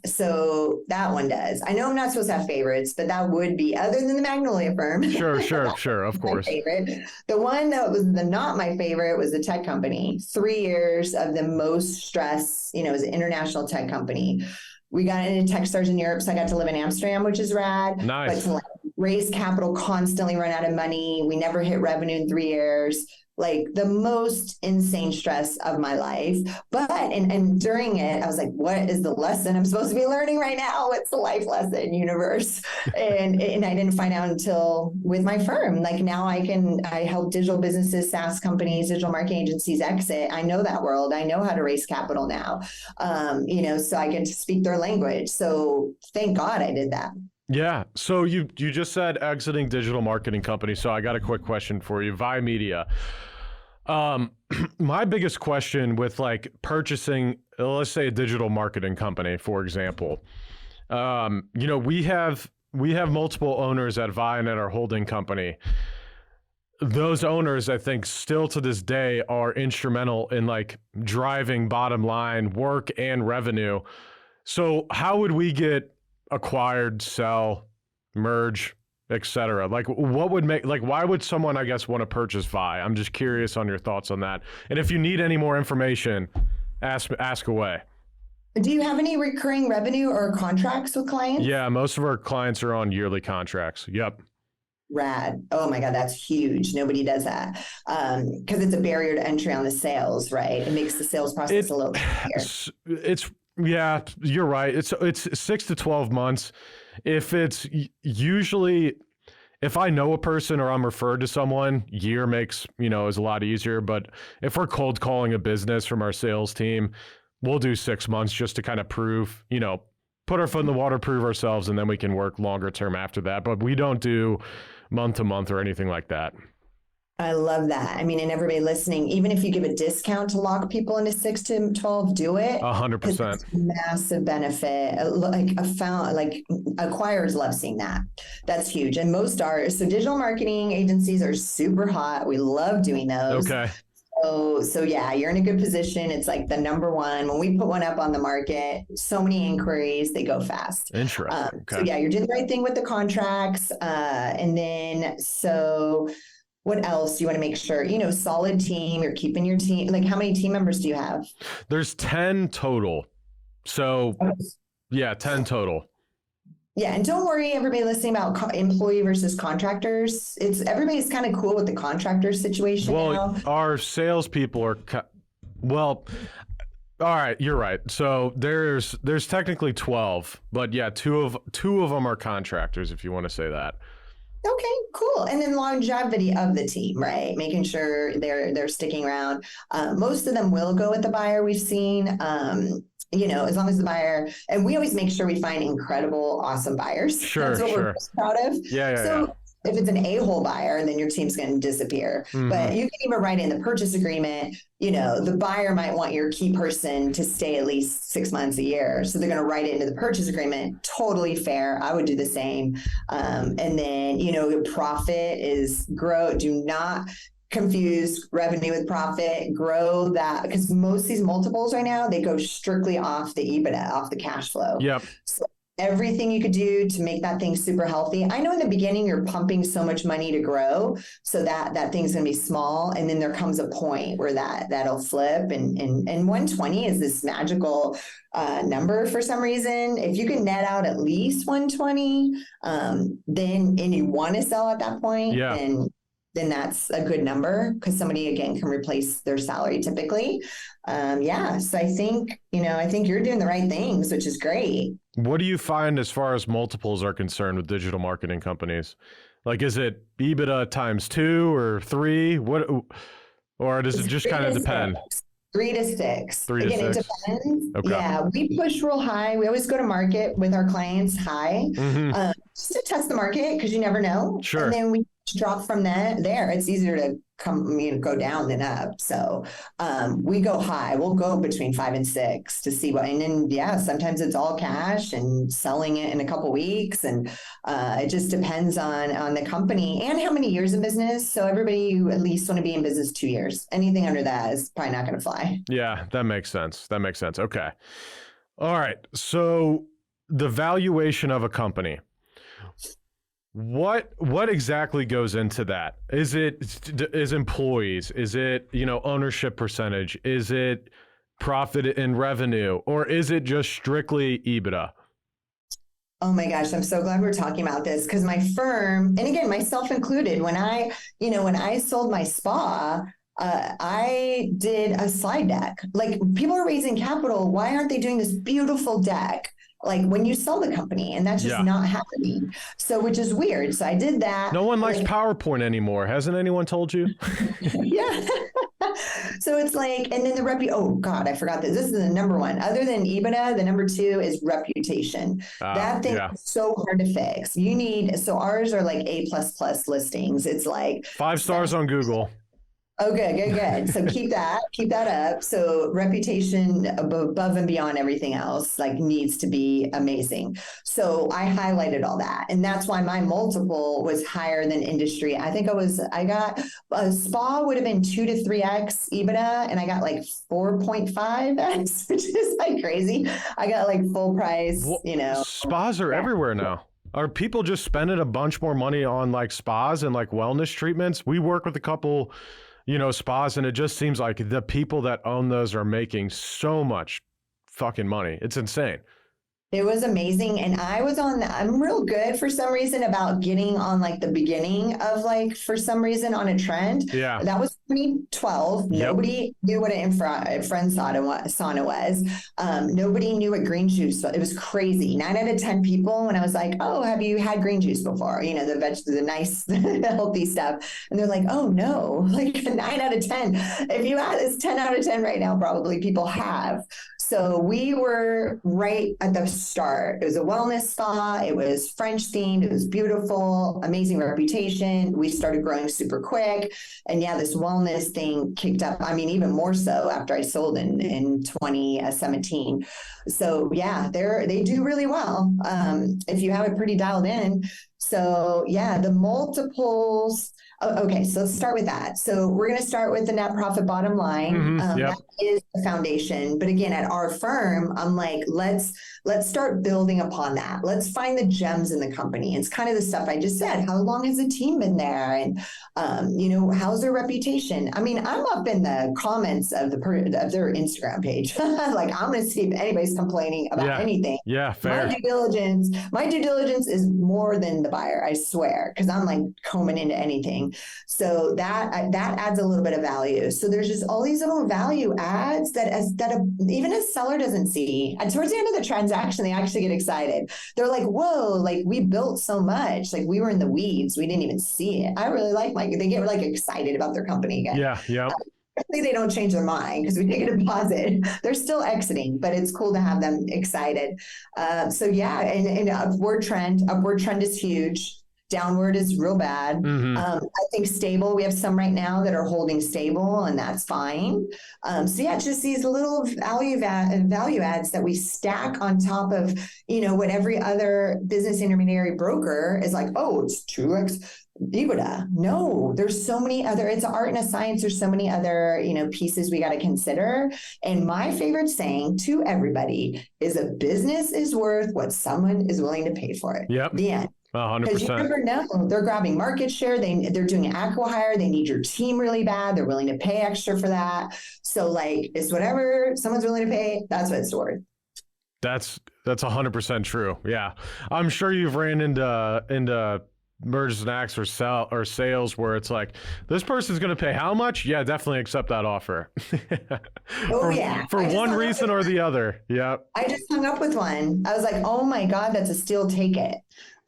So that one does. I know I'm not supposed to have favorites, but that would be, other than the Magnolia Firm. Sure. Of course. My favorite. The one that was not my favorite was the tech company. 3 years of the most stress, it was an international tech company. We got into tech stars in Europe, so I got to live in Amsterdam, which is rad. Nice. But to raise capital, constantly run out of money. We never hit revenue in 3 years. Like the most insane stress of my life. But, and during it, I was like, what is the lesson I'm supposed to be learning right now? What's the life lesson, universe? And I didn't find out until with my firm. Like now I help digital businesses, SaaS companies, digital marketing agencies exit. I know that world. I know how to raise capital now, so I get to speak their language. So thank God I did that. Yeah. So you just said exiting digital marketing company. So I got a quick question for you. Vi Media. My biggest question with purchasing, let's say a digital marketing company, for example, we have multiple owners at Vi and at our holding company. Those owners, I think, still to this day are instrumental in driving bottom line work and revenue. So how would we get acquired, sell, merge, etc.? What would make, why would someone, I guess, want to purchase Vi? I'm just curious on your thoughts on that. And if you need any more information, ask away. Do you have any recurring revenue or contracts with clients? Yeah, most of our clients are on yearly contracts. Yep. Rad. Oh my God, that's huge. Nobody does that. Because it's a barrier to entry on the sales, right? It makes the sales process a little easier. Yeah, you're right. It's 6 to 12 months. If it's usually, if I know a person or I'm referred to someone, year makes, is a lot easier. But if we're cold calling a business from our sales team, we'll do 6 months just to kind of prove, put our foot in the water, prove ourselves, and then we can work longer term after that. But we don't do month to month or anything like that. I love that. I mean, and everybody listening, even if you give a discount to lock people into 6 to 12, do it. 100%. Massive benefit. Acquirers love seeing that. That's huge. And most are. So digital marketing agencies are super hot. We love doing those. Okay. So yeah, you're in a good position. It's like the number one. When we put one up on the market, so many inquiries, they go fast. Interesting. Okay. So yeah, you're doing the right thing with the contracts. And then, so what else do you want to make sure, solid team, you're keeping your team. How many team members do you have? There's 10 total. So yeah, 10 total. Yeah. And don't worry, everybody listening, about employee versus contractors. Everybody's kind of cool with the contractor situation. Well, now. Our salespeople are, all right, you're right. So there's technically 12, but yeah, two of them are contractors, if you want to say that. Okay, cool. And then longevity of the team, right? Making sure they're sticking around. Most of them will go with the buyer, we've seen. As long as the buyer, and we always make sure we find incredible, awesome buyers. Sure, That's what we're most proud of. Yeah. if it's an a-hole buyer, then your team's going to disappear. But you can even write in the purchase agreement, the buyer might want your key person to stay at least 6 months a year. So they're going to write it into the purchase agreement. Totally fair. I would do the same. And then, profit is grow. Do not confuse revenue with profit, grow that, because most of these multiples right now, they go strictly off the EBITDA, off the cash flow. Yep. So everything you could do to make that thing super healthy. I know in the beginning you're pumping so much money to grow, so that thing's going to be small, and then there comes a point where that'll flip, and 120 is this magical number for some reason. If you can net out at least 120, then and you want to sell at that point, then that's a good number, because somebody, again, can replace their salary typically. So I think you're doing the right things, which is great. What do you find as far as multiples are concerned with digital marketing companies? Like, is it EBITDA times 2 or 3? Or does it just kind of depend? 3 to 6. Again, it depends. Okay. Yeah, we push real high. We always go to market with our clients high, just to test the market, because you never know. Sure. And then we drop from there. It's easier to go down than up. So we go high. We'll go between 5 and 6 to see what. And then sometimes it's all cash and selling it in a couple weeks, and it just depends on the company and how many years in business. So everybody, you at least want to be in business 2 years. Anything under that is probably not going to fly. Yeah, that makes sense. Okay. All right. So the valuation of a company. What exactly goes into that? Is employees? Is it, ownership percentage? Is it profit and revenue? Or is it just strictly EBITDA? Oh my gosh, I'm so glad we're talking about this, because my firm, and again, myself included, when I sold my spa, I did a slide deck. Like, people are raising capital. Why aren't they doing this beautiful deck? Like, when you sell the company, and that's just not happening. So, which is weird. So I did that. No one likes PowerPoint anymore. Hasn't anyone told you? Yeah. So it's like, and then oh God, I forgot this. This is the number one. Other than EBITDA, the number 2 is reputation. That thing is so hard to fix. So ours are like A++ listings. It's like 5 stars on Google. Oh, good. So keep that up. So reputation above and beyond everything else, like, needs to be amazing. So I highlighted all that. And that's why my multiple was higher than industry. I think I got a spa would have been 2 to 3x EBITDA, and I got like 4.5x, which is like crazy. I got like full price, Spas are everywhere now. Are people just spending a bunch more money on like spas and like wellness treatments? We work with a couple spas, and it just seems like the people that own those are making so much fucking money. It's insane. It was amazing. And I'm real good for some reason about getting on like the beginning of for some reason on a trend. Yeah. That was 2012. Yep. Nobody knew what an friend sauna was. Nobody knew what green juice was. It was crazy. 9 out of 10 people, when I was like, oh, have you had green juice before? The nice, healthy stuff. And they're like, oh no, like 9 out of 10. If you add this 10 out of 10 right now, probably people have. So we were right at the start. It was a wellness spa. It was French themed. It was beautiful, amazing reputation. We started growing super quick. And this wellness thing kicked up. I mean, even more so after I sold in 2017. So they do really well if you have it pretty dialed in. So the multiples. Okay, so let's start with that. So we're going to start with the net profit bottom line. That is the foundation. But again, at our firm, I'm like, let's start building upon that. Let's find the gems in the company. It's kind of the stuff I just said. How long has the team been there? And, how's their reputation? I mean, I'm up in the comments of their Instagram page. Like, I'm going to see if anybody's complaining about anything. Yeah, fair. My due diligence is more than the buyer, I swear, because I'm like combing into anything. So that adds a little bit of value. So there's just all these little value adds that even a seller doesn't see. And towards the end of the transaction, they actually get excited. They're like, whoa, like, we built so much. Like, we were in the weeds. We didn't even see it. I really like they get like excited about their company again. Yeah. Hopefully they don't change their mind, because we take a deposit. They're still exiting, but it's cool to have them excited. And upward trend is huge. Downward is real bad. Mm-hmm. I think stable, we have some right now that are holding stable, and that's fine. So yeah, just these little value adds that we stack on top of, what every other business intermediary broker is like, oh, it's 2x EBITDA. No, there's so many other, it's an art and a science. There's so many other, pieces we got to consider. And my favorite saying to everybody is a business is worth what someone is willing to pay for it. Yep. The end. 100%. Because you never know. They're grabbing market share. They're doing an acqui-hire. They need your team really bad. They're willing to pay extra for that. So it's whatever someone's willing to pay, that's what it's worth. That's 100% true. Yeah. I'm sure you've ran into mergers and acts or sales where it's like, this person's going to pay how much? Yeah, definitely accept that offer. For one reason or the other. Yeah. I just hung up with one. I was like, oh my God, that's a steal, take it.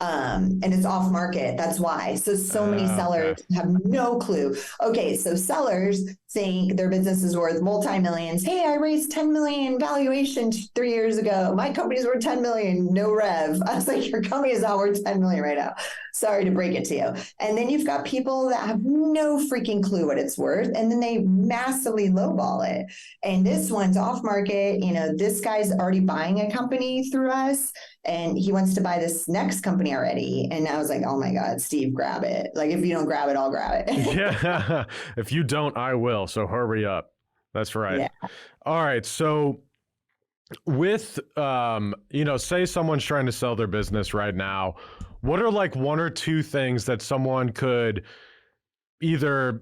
And it's off market. That's why. So many sellers have no clue. Okay. So sellers think their business is worth multi-millions. Hey, I raised 10 million valuation 3 years ago. My company's worth 10 million, no rev. I was like, your company is not worth 10 million right now. Sorry to break it to you. And then you've got people that have no freaking clue what it's worth. And then they massively lowball it. And this one's off market. This guy's already buying a company through us, and he wants to buy this next company already. And I was like, oh my God, Steve, grab it. Like, if you don't grab it, I'll grab it. Yeah. If you don't, I will. So hurry up. That's right. Yeah. All right. So with, say someone's trying to sell their business right now, what are one or two things that someone could either,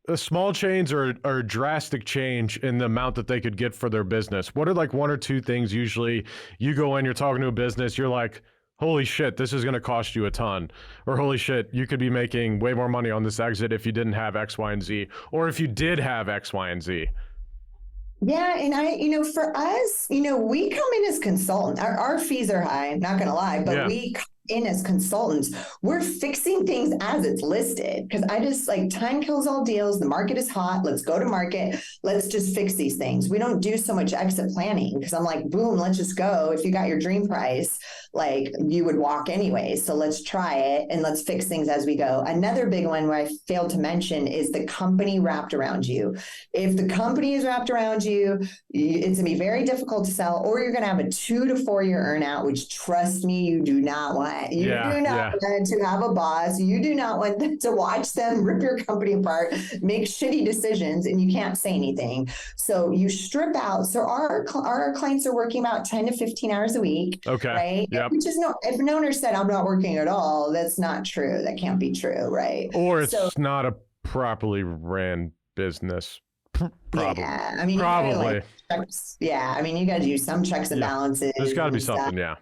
a small change or a drastic change in the amount that they could get for their business? What are one or two things usually you go in, you're talking to a business, you're like, holy shit, this is going to cost you a ton. Or holy shit, you could be making way more money on this exit if you didn't have X, Y, and Z. Or if you did have X, Y, and Z. Yeah. And for us, we come in as consultants. Our fees are high, not going to lie, but we come in as consultants. We're fixing things as it's listed, because I just time kills all deals. The market is hot. Let's go to market. Let's just fix these things. We don't do so much exit planning, because I'm like, boom, let's just go. If you got your dream price, you would walk anyway. So let's try it and let's fix things as we go. Another big one where I failed to mention is the company wrapped around you. If the company is wrapped around you, it's going to be very difficult to sell, or you're going to have a 2 to 4 year earnout, which, trust me, you do not want. You do not want to have a boss. You do not want to watch them rip your company apart, make shitty decisions, and you can't say anything. So you strip out. So our clients are working about 10 to 15 hours a week. Okay. Right. Yep. Which is if an owner said, I'm not working at all, that's not true. That can't be true. Right. Or it's not a properly ran business. Probably. Yeah. I mean, probably. You got to do some checks and balances. There's got to be something. Yeah.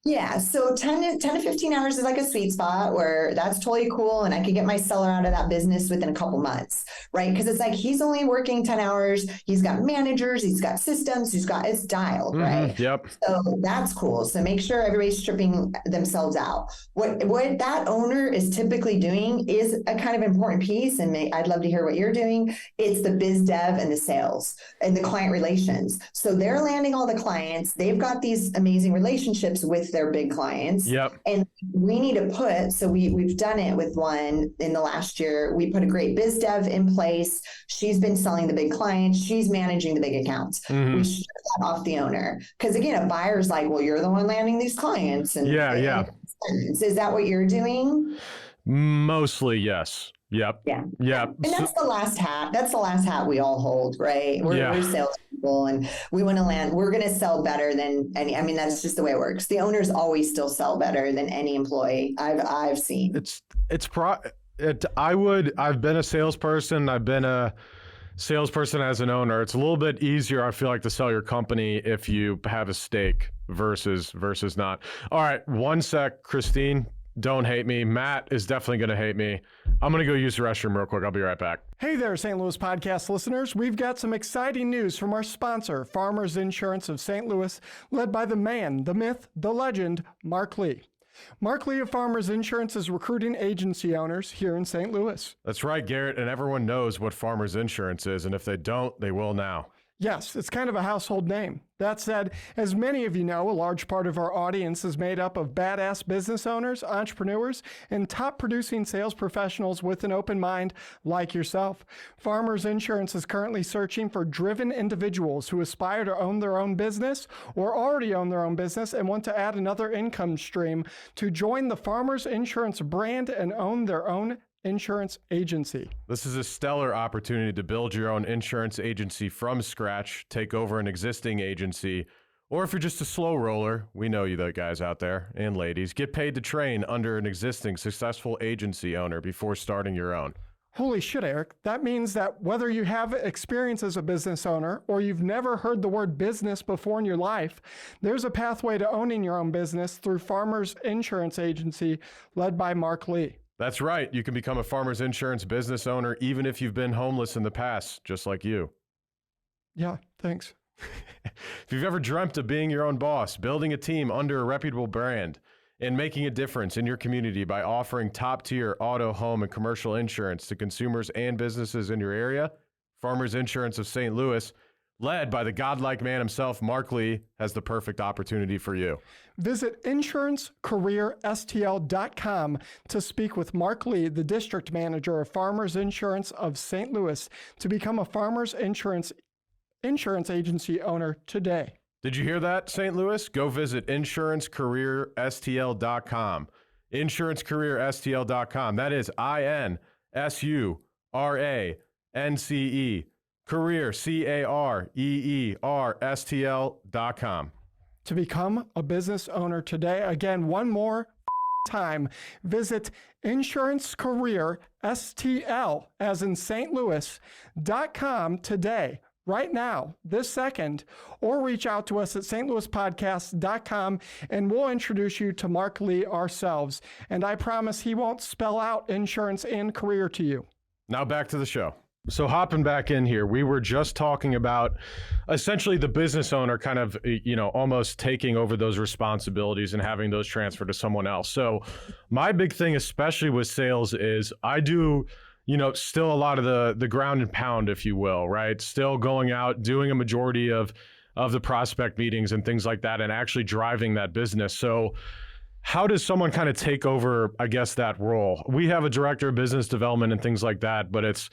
Yeah. So 10 to 15 hours is a sweet spot where that's totally cool. And I could get my seller out of that business within a couple months, right? Because it's he's only working 10 hours. He's got managers, he's got systems, it's dialed, right? Yep. So that's cool. So make sure everybody's stripping themselves out. What that owner is typically doing is a kind of important piece. And I'd love to hear what you're doing. It's the biz dev and the sales and the client relations. So they're landing all the clients. They've got these amazing relationships with their big clients. Yep. And we need to put, so we've done it with one in the last year. We put a great biz dev in place. She's been selling the big clients. She's managing the big accounts. We strip that off the owner. Because again, a buyer's like, well, you're the one landing these clients. And is that what you're doing? Mostly, yes. Yep. Yeah. And that's the last hat. That's the last hat we all hold, right? We're salespeople, and we want to land. We're going to sell better than any. I mean, that's just the way it works. The owners always still sell better than any employee I've seen. I've been a salesperson. I've been a salesperson as an owner. It's a little bit easier, I feel like, to sell your company if you have a stake versus not. All right. One sec, Christine. Don't hate me. Matt is definitely going to hate me. I'm going to go use the restroom real quick. I'll be right back. Hey there, St. Louis podcast listeners. We've got some exciting news from our sponsor, Farmers Insurance of St. Louis, led by the man, the myth, the legend, Mark Lee. Mark Lee of Farmers Insurance is recruiting agency owners here in St. Louis. That's right, Garrett, and everyone knows what Farmers Insurance is, and if they don't, they will now. Yes, it's kind of a household name. That said, as many of you know, a large part of our audience is made up of badass business owners, entrepreneurs, and top producing sales professionals with an open mind like yourself. Farmers Insurance is currently searching for driven individuals who aspire to own their own business or already own their own business and want to add another income stream to join the Farmers Insurance brand and own their own insurance agency. This is a stellar opportunity to build your own insurance agency from scratch, take over an existing agency, or if you're just a slow roller, we know you, the guys out there and ladies, get paid to train under an existing successful agency owner before starting your own. Holy shit, Eric. That means that whether you have experience as a business owner or you've never heard the word business before in your life, there's a pathway to owning your own business through Farmers Insurance Agency led by Mark Lee. That's right. You can become a Farmers Insurance business owner even if you've been homeless in the past, just like you. Yeah, thanks. If you've ever dreamt of being your own boss, building a team under a reputable brand, and making a difference in your community by offering top-tier auto, home, and commercial insurance to consumers and businesses in your area, Farmers Insurance of St. Louis, led by the godlike man himself, Mark Lee, has the perfect opportunity for you. Visit insurancecareerstl.com to speak with Mark Lee, the district manager of Farmers Insurance of St. Louis, to become a Farmers Insurance agency owner today. Did you hear that, St. Louis? Go visit insurancecareerstl.com. Insurancecareerstl.com. That is INSURANCE. Career, CAREERSTL.com. To become a business owner today, again, one more time, visit insurancecareerstl, as in St. Louis.com today, right now, this second, or reach out to us at stlouispodcast.com and we'll introduce you to Mark Lee ourselves. And I promise he won't spell out insurance and career to you. Now back to the show. So hopping back in here, we were just talking about essentially the business owner kind of, almost taking over those responsibilities and having those transferred to someone else. So my big thing, especially with sales, is I do, still a lot of the ground and pound, if you will, right? Still going out, doing a majority of the prospect meetings and things like that, and actually driving that business. So how does someone kind of take over, I guess, that role? We have a director of business development and things like that, but it's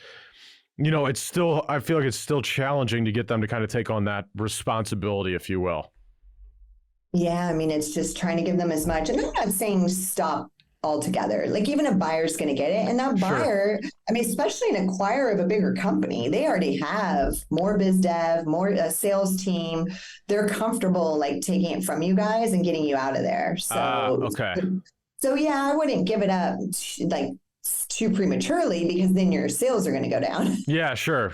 still, I feel like it's still challenging to get them to kind of take on that responsibility, if you will. Yeah, I mean, it's just trying to give them as much. And I'm not saying stop altogether. Like even a buyer's going to get it. And that buyer, especially an acquirer of a bigger company, they already have more biz dev, more sales team. They're comfortable like taking it from you guys and getting you out of there. So, okay. So yeah, I wouldn't give it up like too prematurely because then your sales are going to go down. Yeah, sure.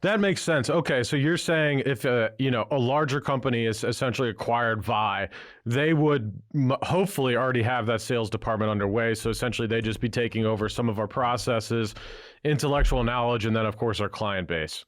That makes sense. Okay, so you're saying if a larger company is essentially acquired Vi, they would hopefully already have that sales department underway. So essentially they just be taking over some of our processes, intellectual knowledge, and then of course our client base.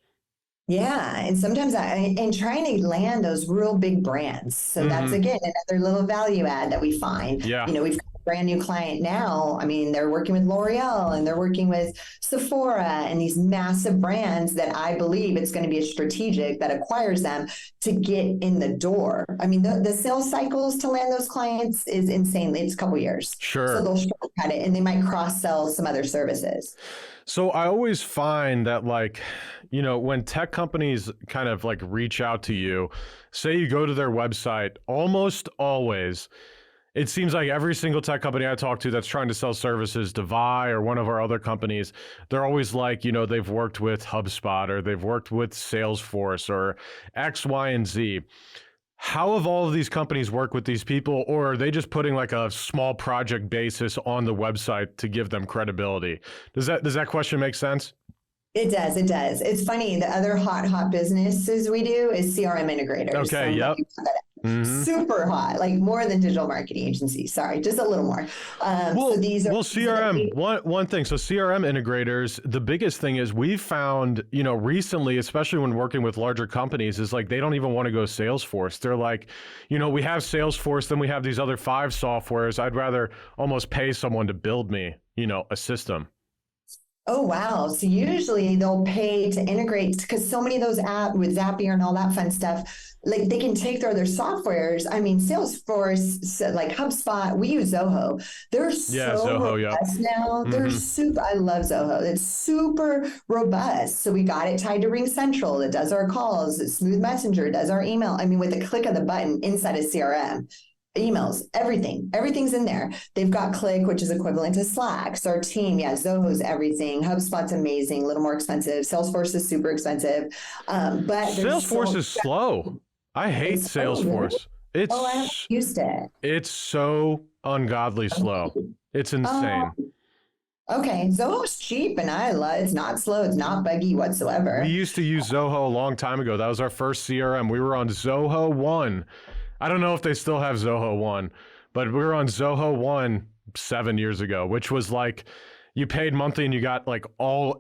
Yeah. And sometimes and trying to land those real big brands. So that's again, another little value add that we find. Yeah. We've got a brand new client now. They're working with L'Oreal and they're working with Sephora and these massive brands that I believe it's going to be a strategic that acquires them to get in the door. The sales cycles to land those clients is insane. It's a couple years. Sure. So they'll shortcut it and they might cross sell some other services. So I always find that when tech companies kind of reach out to you, say you go to their website, almost always, it seems like every single tech company I talk to that's trying to sell services to Vi or one of our other companies, they're always they've worked with HubSpot or they've worked with Salesforce or X, Y, and Z. How have all of these companies worked with these people, or are they just putting a small project basis on the website to give them credibility? Does that question make sense? It does. It's funny. The other hot businesses we do is CRM integrators. Okay. Yep. Super hot, more than digital marketing agencies. Sorry, just a little more. So these are CRM. One thing. So CRM integrators. The biggest thing is we've found, recently, especially when working with larger companies, is they don't even want to go Salesforce. They're we have Salesforce, then we have these other 5 softwares. I'd rather almost pay someone to build me, a system. Oh, wow. So usually they'll pay to integrate because so many of those apps with Zapier and all that fun stuff, like they can take their other softwares. I mean, Salesforce, like HubSpot, we use Zoho. They're Yeah, so Zoho, yep. robust now. They're super, I love Zoho. It's super robust. So we got it tied to Ring Central. It does our calls. It's Smooth Messenger. It does our email. I mean, with a click of the button inside a CRM. Emails, everything's in there. They've got Click, which is equivalent to Slack. So our team, yeah, Zoho's everything. HubSpot's amazing, a little more expensive. Salesforce is super expensive. But Salesforce is slow. I hate Salesforce. It's I haven't used it. It's so ungodly slow. It's insane. Okay, Zoho's cheap and it's not slow, it's not buggy whatsoever. We used to use Zoho a long time ago. That was our first CRM. We were on Zoho 1. I don't know if they still have Zoho 1, but we were on Zoho 1 7 years ago, which was like you paid monthly and you got like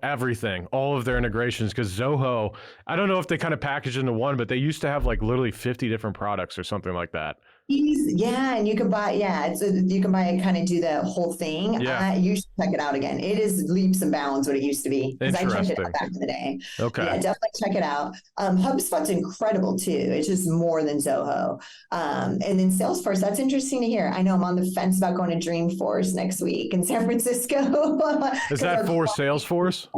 everything, all of their integrations. Because Zoho, I don't know if they kind of packaged into one, but they used to have like literally 50 different products or something like that. And you can buy, you can buy it, kind of do the whole thing. Yeah. You should check it out again. It is leaps and bounds what it used to be. Because I checked it out back in the day. Okay. Yeah, definitely check it out. HubSpot's incredible too. It's just more than Zoho. And then Salesforce, that's interesting to hear. I know I'm on the fence about going to Dreamforce next week in San Francisco. Is that for Salesforce?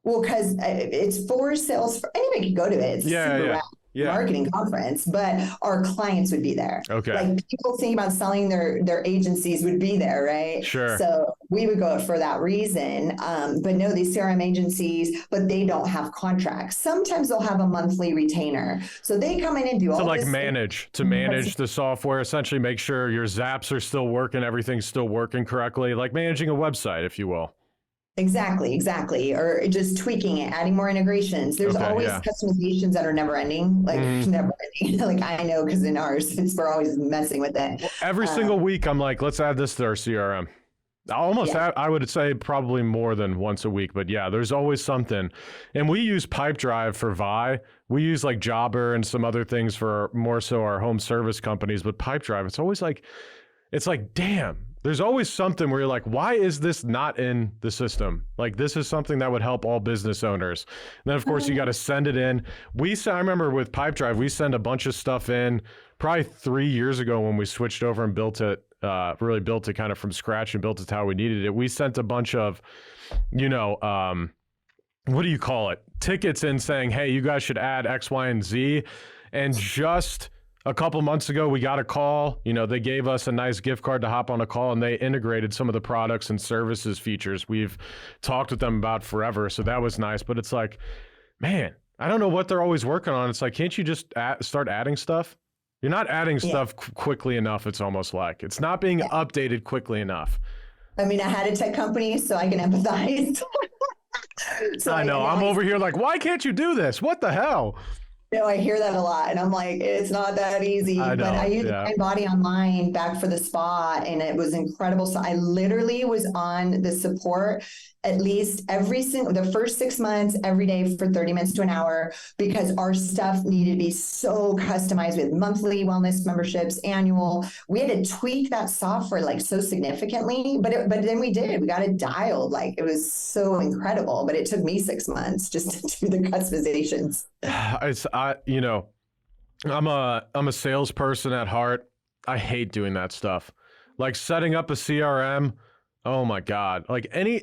Well, because it's for Salesforce. Anybody can go to it. It's super rad. Yeah. Marketing conference, but our clients would be there. Okay. Like people think about selling their agencies would be there, right? Sure. So we would go for that reason. But no, these CRM agencies, but they don't have contracts. Sometimes they'll have a monthly retainer. So they come in and do all like this manage the software, essentially make sure your zaps are still working, everything's still working correctly, like managing a website, if you will. Exactly. Or just tweaking it, adding more integrations. There's always customizations that are never ending, never ending. Like I know, because in ours, we're always messing with it. Every single week, I'm like, let's add this to our CRM. I would say probably more than once a week, but yeah, there's always something. And we use Pipedrive for Vi. We use like Jobber and some other things for more so our home service companies, but Pipedrive, it's like, damn. There's always something where you're like, why is this not in the system? Like, this is something that would help all business owners. And then, of course, you got to send it in. I remember with Pipedrive, we send a bunch of stuff in probably 3 years ago when we switched over and really built it kind of from scratch and built it how we needed it. We sent a bunch of, what do you call it? Tickets in saying, hey, you guys should add X, Y, and Z. And just a couple months ago, we got a call. They gave us a nice gift card to hop on a call, and they integrated some of the products and services features we've talked with them about forever. So that was nice. But it's like, man, I don't know what they're always working on. It's like, can't you just start adding stuff? You're not adding stuff quickly enough. It's almost like it's not being updated quickly enough. I mean, I had a tech company, so I can empathize. I know. I'm over here like, why can't you do this? What the hell? No, I hear that a lot, and I'm like, it's not that easy. But I used my body online back for the spot, and it was incredible. So I literally was on the support at least the first 6 months, every day for 30 minutes to an hour, because our stuff needed to be so customized with monthly wellness memberships, annual. We had to tweak that software like so significantly, but then we got it dialed. Like it was so incredible, but it took me 6 months just to do the customizations. I'm a salesperson at heart. I hate doing that stuff. Like setting up a CRM. Oh my God. Like any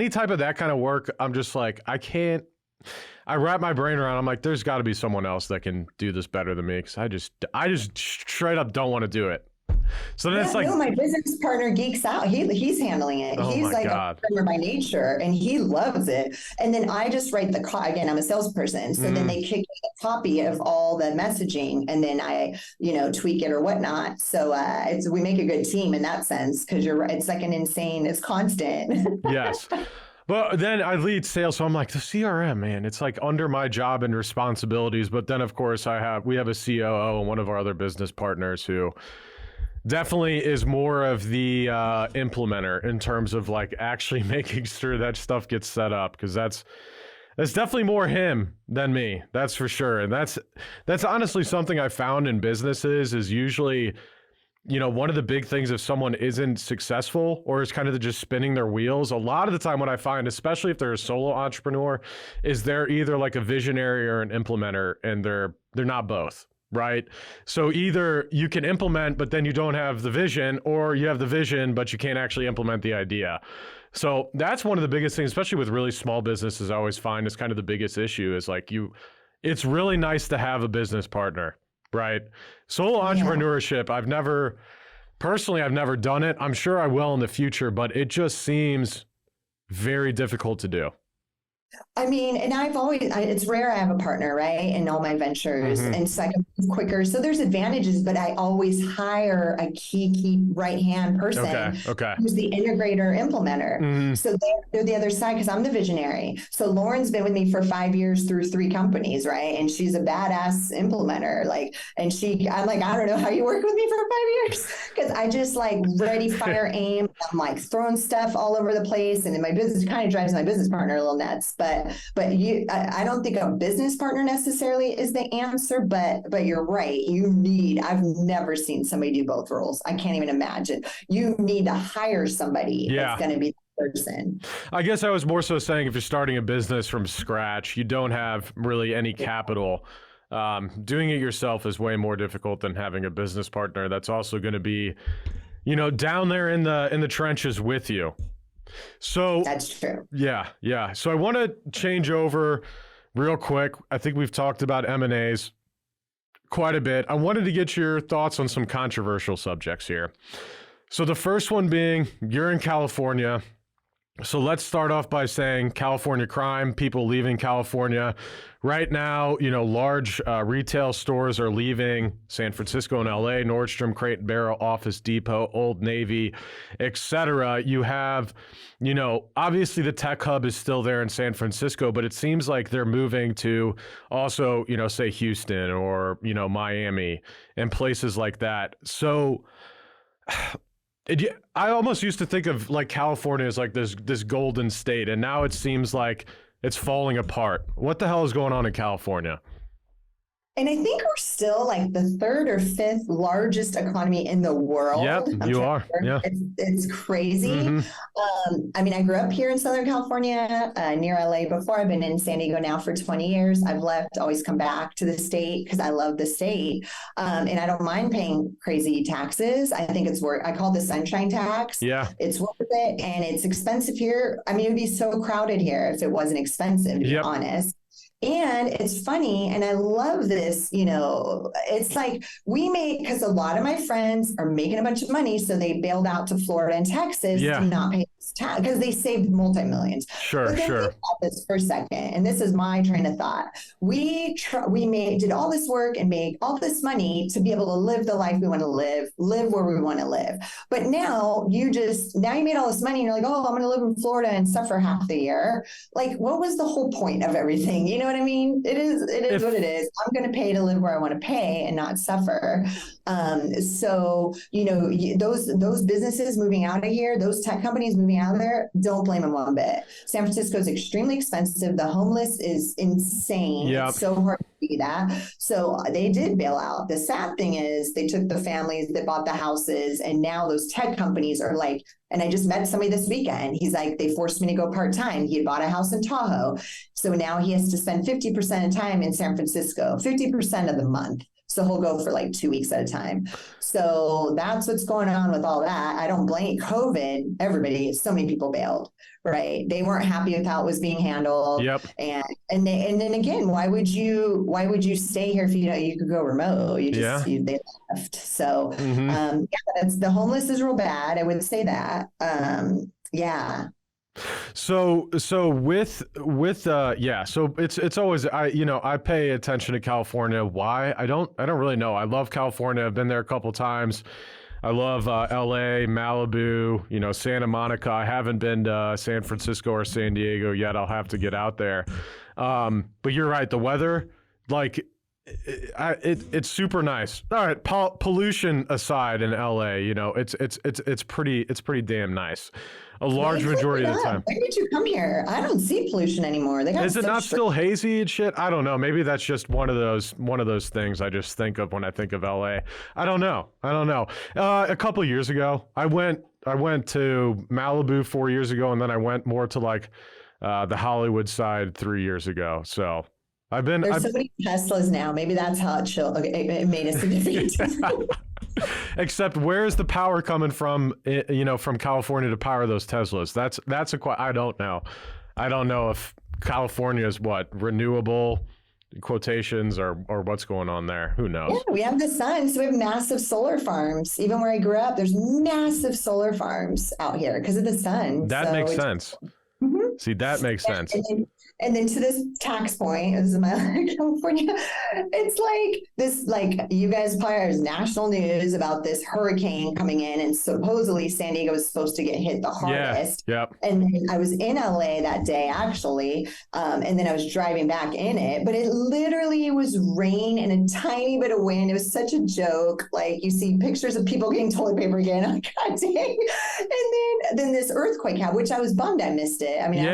type of that kind of work, I'm just like, I wrap my brain around. I'm like, there's got to be someone else that can do this better than me. Cause I just straight up don't want to do it. So then it's like, my business partner geeks out. He's handling it. Oh he's like God. a entrepreneur by nature, and he loves it. And then I just write again, I'm a salesperson. So then they kick me a copy of all the messaging, and then I, tweak it or whatnot. So we make a good team in that sense, because you're right. It's like it's constant. Yes. But then I lead sales, so I'm like, the CRM, man, it's like under my job and responsibilities. But then, of course, we have a COO and one of our other business partners who definitely is more of the implementer in terms of like actually making sure that stuff gets set up, because that's definitely more him than me. That's for sure. And that's honestly something I found in businesses is usually one of the big things if someone isn't successful or is kind of just spinning their wheels, a lot of the time what I find, especially if they're a solo entrepreneur, is they're either like a visionary or an implementer, and they're not both, right? So either you can implement, but then you don't have the vision, or you have the vision, but you can't actually implement the idea. So that's one of the biggest things, especially with really small businesses, I always find is kind of the biggest issue is like it's really nice to have a business partner. Right. Solo entrepreneurship, I've never done it. I'm sure I will in the future, but it just seems very difficult to do. I mean, and it's rare I have a partner, right? In all my ventures. And so I can move quicker. So there's advantages, but I always hire a key right-hand person who's the integrator implementer. So they're the other side because I'm the visionary. So Lauren's been with me for 5 years through 3 companies, right? And she's a badass implementer. I'm like, I don't know how you work with me for 5 years because I just like ready, fire, aim. I'm like throwing stuff all over the place. And in my business, it kind of drives my business partner a little nuts. But I don't think a business partner necessarily is the answer, but you're right. I've never seen somebody do both roles. I can't even imagine. You need to hire somebody that's going to be the person. I guess I was more so saying if you're starting a business from scratch, you don't have really any capital. Doing it yourself is way more difficult than having a business partner that's also going to be, down there in the trenches with you. So that's true. Yeah. So I want to change over real quick. I think we've talked about M&As quite a bit. I wanted to get your thoughts on some controversial subjects here. So the first one being you're in California. So let's start off by saying California crime, people leaving California. Right now, large retail stores are leaving San Francisco and LA, Nordstrom, Crate & Barrel, Office Depot, Old Navy, etc. You have, obviously the tech hub is still there in San Francisco, but it seems like they're moving to also, say Houston or, Miami and places like that. So I almost used to think of like California as like this golden state, and now it seems like it's falling apart. What the hell is going on in California? And I think we're still like the 3rd or 5th largest economy in the world. Yep, you are. Yeah. It's crazy. I mean, I grew up here in Southern California, near LA before. I've been in San Diego now for 20 years. I've left, always come back to the state because I love the state. And I don't mind paying crazy taxes. I think it's worth, I call it the sunshine tax. Yeah. It's worth it. And it's expensive here. I mean, it would be so crowded here if it wasn't expensive, to be honest. And it's funny, and I love this, it's like because a lot of my friends are making a bunch of money, so they bailed out to Florida and Texas to not pay tax because they saved multi-millions. Sure. Think about this for a second, and this is my train of thought. We did all this work and made all this money to be able to live the life we want to live where we want to live. But now you made all this money, and you're like, oh, I'm going to live in Florida and suffer half the year. Like, what was the whole point of everything? You know what I mean? It is what it is. I'm going to pay to live where I want to pay and not suffer. So, those businesses moving out of here, those tech companies moving out of there, don't blame them one bit. San Francisco is extremely expensive. The homeless is insane. Yep. It's so hard to do that. So they did bail out. The sad thing is they took the families that bought the houses, and now those tech companies are like, and I just met somebody this weekend. He's like, they forced me to go part-time. He had bought a house in Tahoe. So now he has to spend 50% of time in San Francisco, 50% of the month. So he'll go for like 2 weeks at a time. So that's what's going on with all that. I don't blame COVID. So many people bailed, right? They weren't happy with how it was being handled. Yep. And then again, why would you stay here if you could go remote? They left. So that's, the homeless is real bad. I would say that. So it's always, I pay attention to California. Why? I don't really know. I love California. I've been there a couple times. I love LA, Malibu, Santa Monica. I haven't been to San Francisco or San Diego yet. I'll have to get out there. But you're right. The weather, like, it's super nice. All right, pollution aside in LA, you know, it's pretty damn nice. A large majority of the time. Why did you come here? I don't see pollution anymore. Is it not still hazy and shit? I don't know. Maybe that's just one of those things I just think of when I think of LA. I don't know. A couple of years ago, I went to Malibu 4 years ago, and then I went more to like the Hollywood side 3 years ago. So there's so many Teslas now. Maybe that's how it made a significant. Except where's the power coming from, you know, from California to power those Teslas? I don't know. I don't know if California is renewable quotations or what's going on there. Who knows? Yeah, we have the sun. So we have massive solar farms. Even where I grew up, there's massive solar farms out here because of the sun. That makes sense. Mm-hmm. See, that makes sense. And then to this tax point, this is my California, it's like this, like you guys probably heard national news about this hurricane coming in, and supposedly San Diego was supposed to get hit the hardest. Yeah, yep. And then I was in LA that day, actually, and then I was driving back in it, but it literally was rain and a tiny bit of wind. It was such a joke. Like you see pictures of people getting toilet paper again. I'm like, God dang. And then this earthquake happened, which I was bummed I missed it. I mean,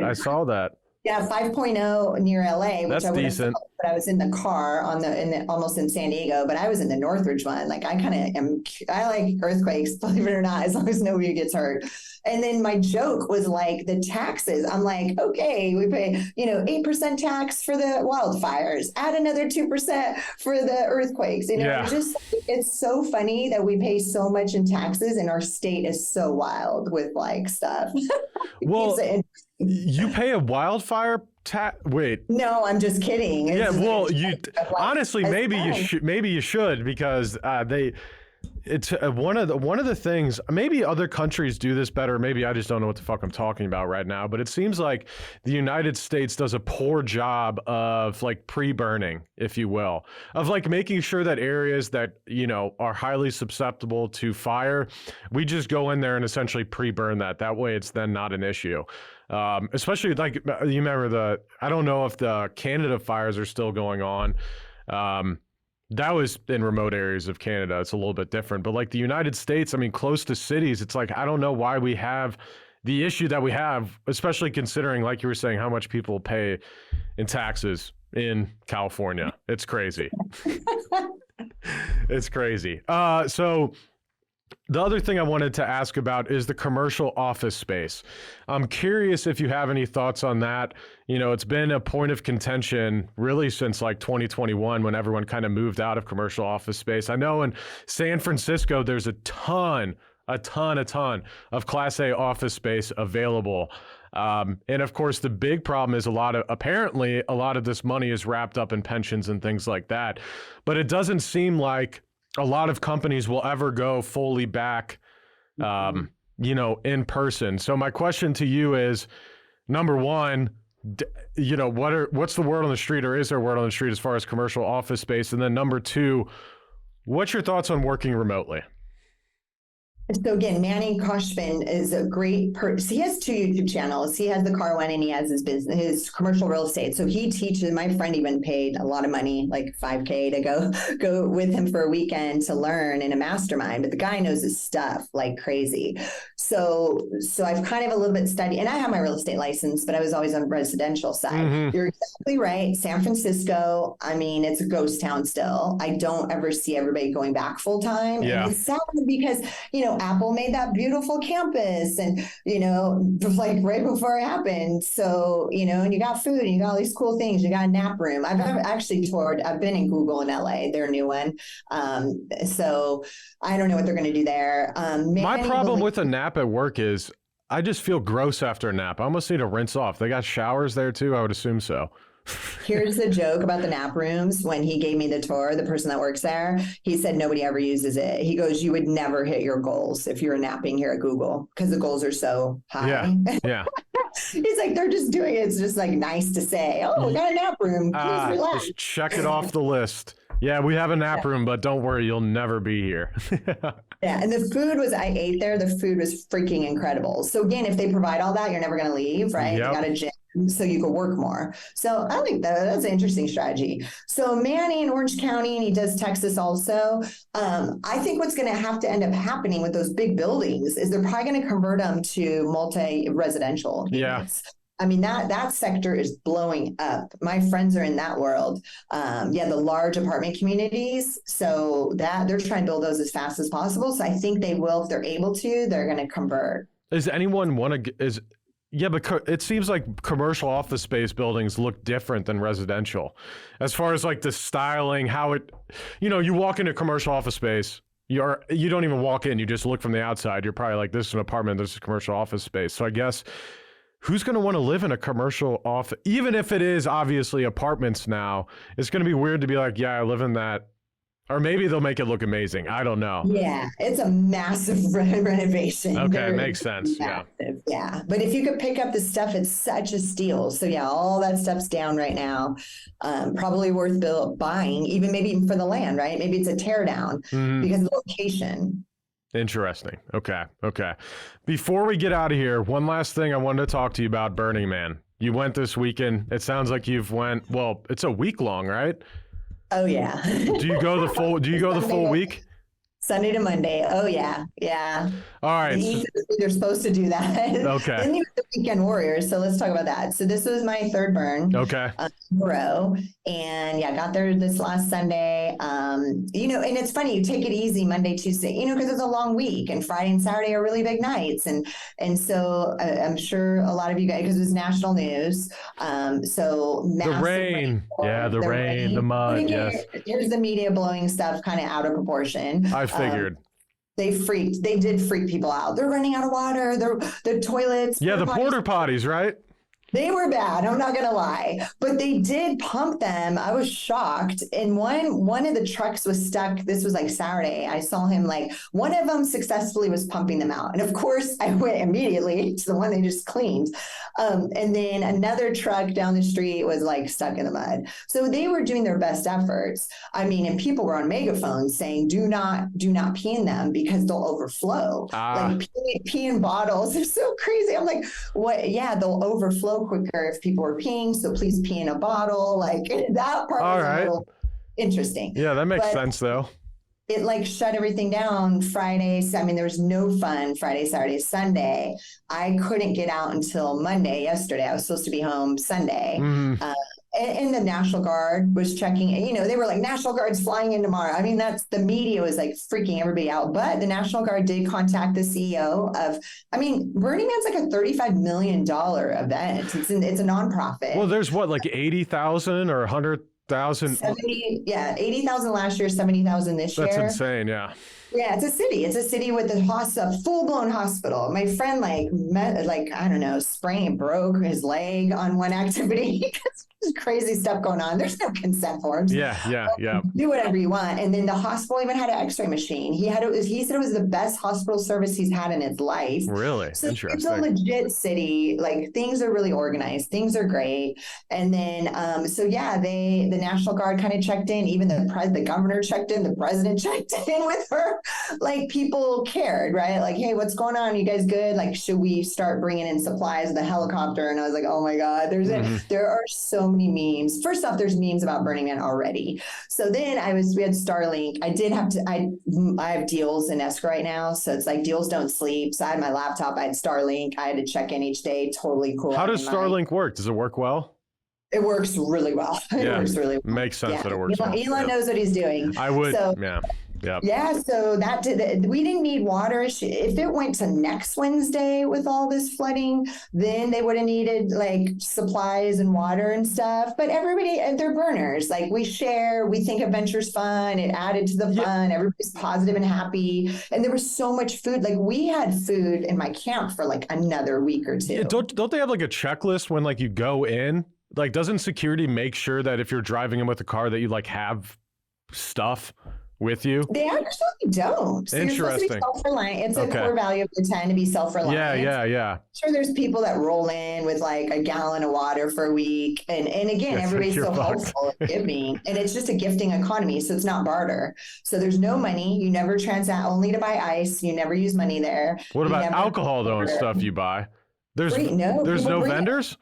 I saw that. Yeah, 5.0 near LA, which that's decent. But I was in the car almost in San Diego, but I was in the Northridge one. Like I like earthquakes, believe it or not, as long as nobody gets hurt. And then my joke was like the taxes. I'm like, okay, we pay, 8% tax for the wildfires, add another 2% for the earthquakes. Yeah. It's so funny that we pay so much in taxes and our state is so wild with like stuff. Well, you pay a wildfire tax? Wait. No, I'm just kidding. Honestly, maybe you should, because it's one of the things. Maybe other countries do this better. Maybe I just don't know what the fuck I'm talking about right now. But it seems like the United States does a poor job of like pre-burning, if you will, of like making sure that areas that are highly susceptible to fire, we just go in there and essentially pre-burn that. That way, it's then not an issue. Especially like you remember I don't know if the Canada fires are still going on. That was in remote areas of Canada. It's a little bit different, but like the United States, I mean, close to cities, it's like, I don't know why we have the issue that we have, especially considering, like you were saying, how much people pay in taxes in California. It's crazy. It's crazy. So the other thing I wanted to ask about is the commercial office space. I'm curious if you have any thoughts on that. It's been a point of contention really since like 2021 when everyone kind of moved out of commercial office space. I know in San Francisco, there's a ton of Class A office space available. And of course, the big problem is apparently a lot of this money is wrapped up in pensions and things like that. But it doesn't seem like a lot of companies will ever go fully back, in person. So my question to you is, number one, what's the word on the street, or is there word on the street as far as commercial office space? And then number two, what's your thoughts on working remotely? So again, Manny Koshman is a great person. He has 2 YouTube channels. He has the car one and he has his business, his commercial real estate. So he teaches. My friend even paid a lot of money, like $5,000 to go with him for a weekend to learn in a mastermind. But the guy knows his stuff like crazy. So I've kind of a little bit studied, and I have my real estate license, but I was always on the residential side. Mm-hmm. You're exactly right. San Francisco, I mean, it's a ghost town still. I don't ever see everybody going back full time. Yeah. And it's sad because, Apple made that beautiful campus and, like right before it happened. So, and you got food and you got all these cool things. You got a nap room. I've actually I've been in Google in LA, their new one. So I don't know what they're going to do there. My problem with a nap at work is I just feel gross after a nap. I almost need to rinse off. They got showers there too. I would assume so. Here's the joke about the nap rooms. When he gave me the tour, the person that works there, he said nobody ever uses it. He goes, you would never hit your goals if you're napping here at Google because the goals are so high. Yeah. He's like, they're just doing it. It's just like nice to say, oh, we got a nap room. Please relax. Just check it off the list. Yeah, we have a nap room, but don't worry, you'll never be here. Yeah, and the food I ate there, the food was freaking incredible. So again, if they provide all that, you're never going to leave, right? Yep. You got a gym. so you could work more. So I think that's an interesting strategy. So Manny in Orange County, and he does Texas also. I think what's going to have to end up happening with those big buildings is they're probably going to convert them to multi-residential units. I mean, that sector is blowing up. My friends are in that world. The large apartment communities. So that they're trying to build those as fast as possible. So I think they will, if they're able to, they're going to convert. Is anyone but it seems like commercial office space buildings look different than residential as far as like the styling, how it, you walk into commercial office space, you don't even walk in, you just look from the outside. You're probably like, this is an apartment, this is commercial office space. So I guess who's going to want to live in a commercial office, even if it is obviously apartments now, it's going to be weird to be like, yeah, I live in that. Or maybe they'll make it look amazing. I don't know. Yeah, it's a massive renovation. Okay, makes sense. Massive, yeah. But if you could pick up the stuff, it's such a steal. So yeah, all that stuff's down right now. Probably worth buying, even maybe even for the land, right? Maybe it's a tear down because of the location. Interesting. Okay. Before we get out of here, one last thing I wanted to talk to you about Burning Man. You went this weekend. It sounds like it's a week long, right? Oh yeah. Do you go the full week? Sunday to Monday. Oh yeah. All right. They're supposed to do that. Okay. Then you have the weekend warriors. So let's talk about that. So this was my third burn. Okay. In a row. And yeah, got there this last Sunday. And it's funny, you take it easy Monday, Tuesday, because it's a long week and Friday and Saturday are really big nights. And so I'm sure a lot of you guys, because it was national news. So the rain. The rain, the mud. Yes. Here's the media blowing stuff kind of out of proportion. I figured. They did freak people out. They're running out of water. The toilets. Yeah, the porta potties, right? They were bad. I'm not going to lie, but they did pump them. I was shocked. And one of the trucks was stuck. This was like Saturday. I saw him one of them successfully was pumping them out. And of course I went immediately to the one they just cleaned. And then another truck down the street was stuck in the mud. So they were doing their best efforts. I mean, and people were on megaphones saying, do not pee in them because they'll overflow. Pee in bottles. They're so crazy. I'm like, what? Yeah, they'll overflow quicker if people are peeing, so please pee in a bottle. That part was a little interesting. Yeah, that makes sense though. It shut everything down Friday. So, I mean, there was no fun Friday, Saturday, Sunday. I couldn't get out until Monday, yesterday. I was supposed to be home Sunday. And the National Guard was checking, they were like, National Guard's flying in tomorrow. I mean, the media was freaking everybody out. But the National Guard did contact the CEO Burning Man's a $35 million event. It's a nonprofit. Well, there's 80,000 or 100,000? 80,000 last year, 70,000 this year. That's insane, yeah. Yeah, it's a city. It's a city with a full-blown hospital. My friend broke his leg on one activity. There's crazy stuff going on. There's no consent forms. Yeah. Do whatever you want. And then the hospital even had an X-ray machine. He said it was the best hospital service he's had in his life. Really? So interesting. It's a legit city. Things are really organized. Things are great. And then the National Guard kind of checked in. Even the governor checked in. The president checked in with her. People cared, right? Hey, what's going on? You guys good? Should we start bringing in supplies with a helicopter? And I was like, oh my God, there are so many memes. First off, there's memes about Burning Man already. So then we had Starlink. I have deals in escrow right now. So it's deals don't sleep. So I had my laptop, I had Starlink. I had to check in each day. Totally cool. How does Starlink work? Does it work well? It works really well. It works really well. Makes sense that it works well. Elon knows what he's doing. I would, so we didn't need water. If it went to next Wednesday with all this flooding, then they would have needed supplies and water and stuff. But everybody, they're burners. We share, we think adventure's fun. It added to the fun. Everybody's positive and happy. And there was so much food. We had food in my camp for another week or two. Don't they have a checklist when you go in? Doesn't security make sure that if you're driving in with a car that you have stuff with you? They actually don't. So interesting. You're supposed to be self-reliant. It's a core value of the 10 to be self-reliant. Yeah. Sure, there's people that roll in with a gallon of water for a week. And again, everybody's so helpful and giving. And it's just a gifting economy. So it's not barter. So there's no money. You never transact, only to buy ice. You never use money there. What about alcohol though and stuff you buy? There's no vendors?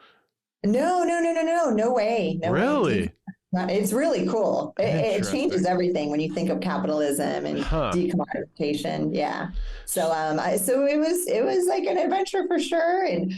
No way. No way. Really? It's really cool. It changes Interesting. everything when you think of capitalism and Huh. decommodification. Yeah. So so it was like an adventure for sure. And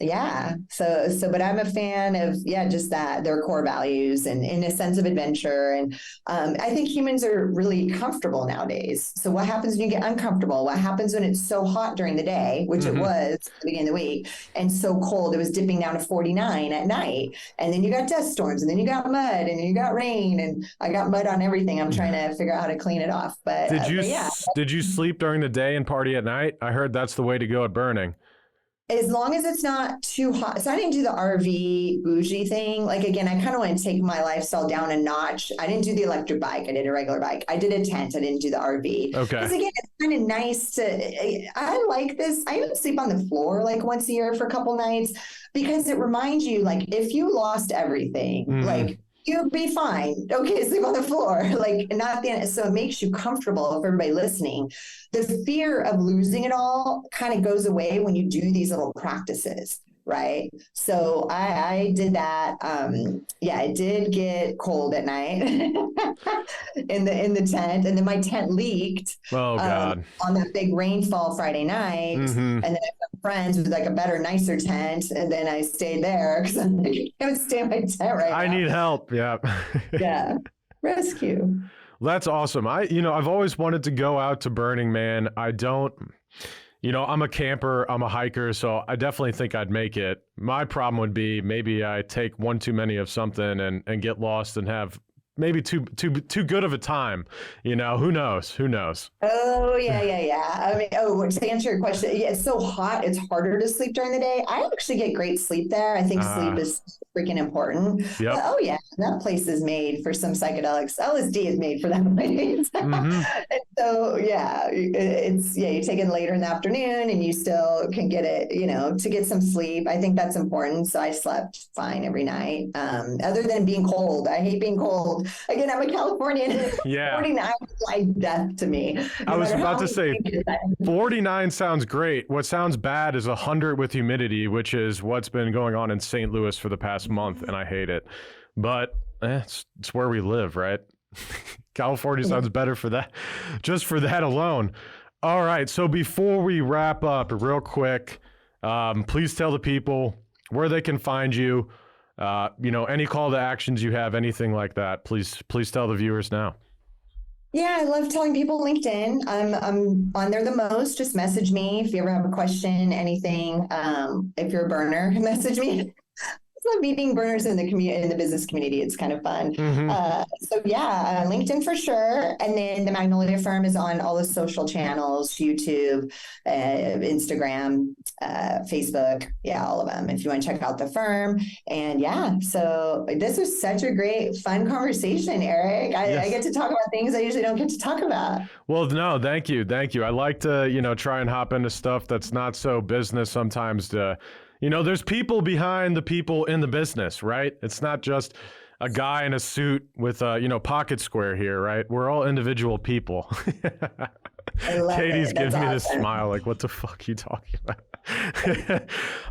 yeah. But I'm a fan of just that their core values and in a sense of adventure. And I think humans are really comfortable nowadays. So what happens when you get uncomfortable? What happens when it's so hot during the day, which it was at the beginning of the week, and so cold it was dipping down to 49 at night, and then you got dust storms, and then you got mud, and you got rain, and I got mud on everything. I'm trying to figure out how to clean it off. But did you sleep during the day and party at night? I heard that's the way to go at burning. as long as it's not too hot. So I didn't do the RV bougie thing. Like, again, I kind of want to take my lifestyle down a notch. I didn't do the electric bike. I did a regular bike. I did a tent. I didn't do the RV. Okay. Because again, it's kind of nice I like this. I even sleep on the floor like once a year for a couple nights because it reminds you, like, if you lost everything, like, you'll be fine. Okay, sleep on the floor. Like, not the end. So it makes you comfortable. For everybody listening, the fear of losing it all kind of goes away when you do these little practices, right? So I did that. It did get cold at night in the tent, and then my tent leaked. Oh God! On that big rainfall Friday night, and then I found friends with like a better, nicer tent, and then I stayed there because I'm like, I can't stay in my tent right now. I need help. Yeah. Yeah. Rescue. That's awesome. I've always wanted to go out to Burning Man. I don't. I'm a camper, I'm a hiker, so I definitely think I'd make it. My problem would be maybe I take one too many of something and get lost and have maybe too good of a time. Who knows? Oh, yeah. I mean, to answer your question, it's so hot, it's harder to sleep during the day. I actually get great sleep there. I think sleep is freaking important. Yep. But, that place is made for some psychedelics. LSD is made for that place. And so, you take it later in the afternoon and you still can get it, to get some sleep. I think that's important. So I slept fine every night. Other than being cold. I hate being cold. Again, I'm a Californian. Yeah. 49 is like death to me. I was about to say 49 sounds great. What sounds bad is 100 with humidity, which is what's been going on in St. Louis for the past month, and I hate it. But it's where we live, right? California sounds better for that, just for that alone. All right, so before we wrap up real quick, please tell the people where they can find you. Any call to actions you have, anything like that, please tell the viewers now. Yeah, I love telling people LinkedIn. I'm on there the most. Just message me if you ever have a question, anything. If you're a burner, message me. I love meeting burners in the business community. It's kind of fun. LinkedIn for sure. And then the Magnolia Firm is on all the social channels, YouTube, Instagram, Facebook. Yeah, all of them. If you want to check out the firm. And so this was such a great, fun conversation, Eric. I get to talk about things I usually don't get to talk about. Well, no, thank you. I like to, try and hop into stuff that's not so business sometimes to... there's people behind the people in the business, right? It's not just a guy in a suit with a, pocket square here, right? We're all individual people. Katie's giving me this smile like, what the fuck are you talking about?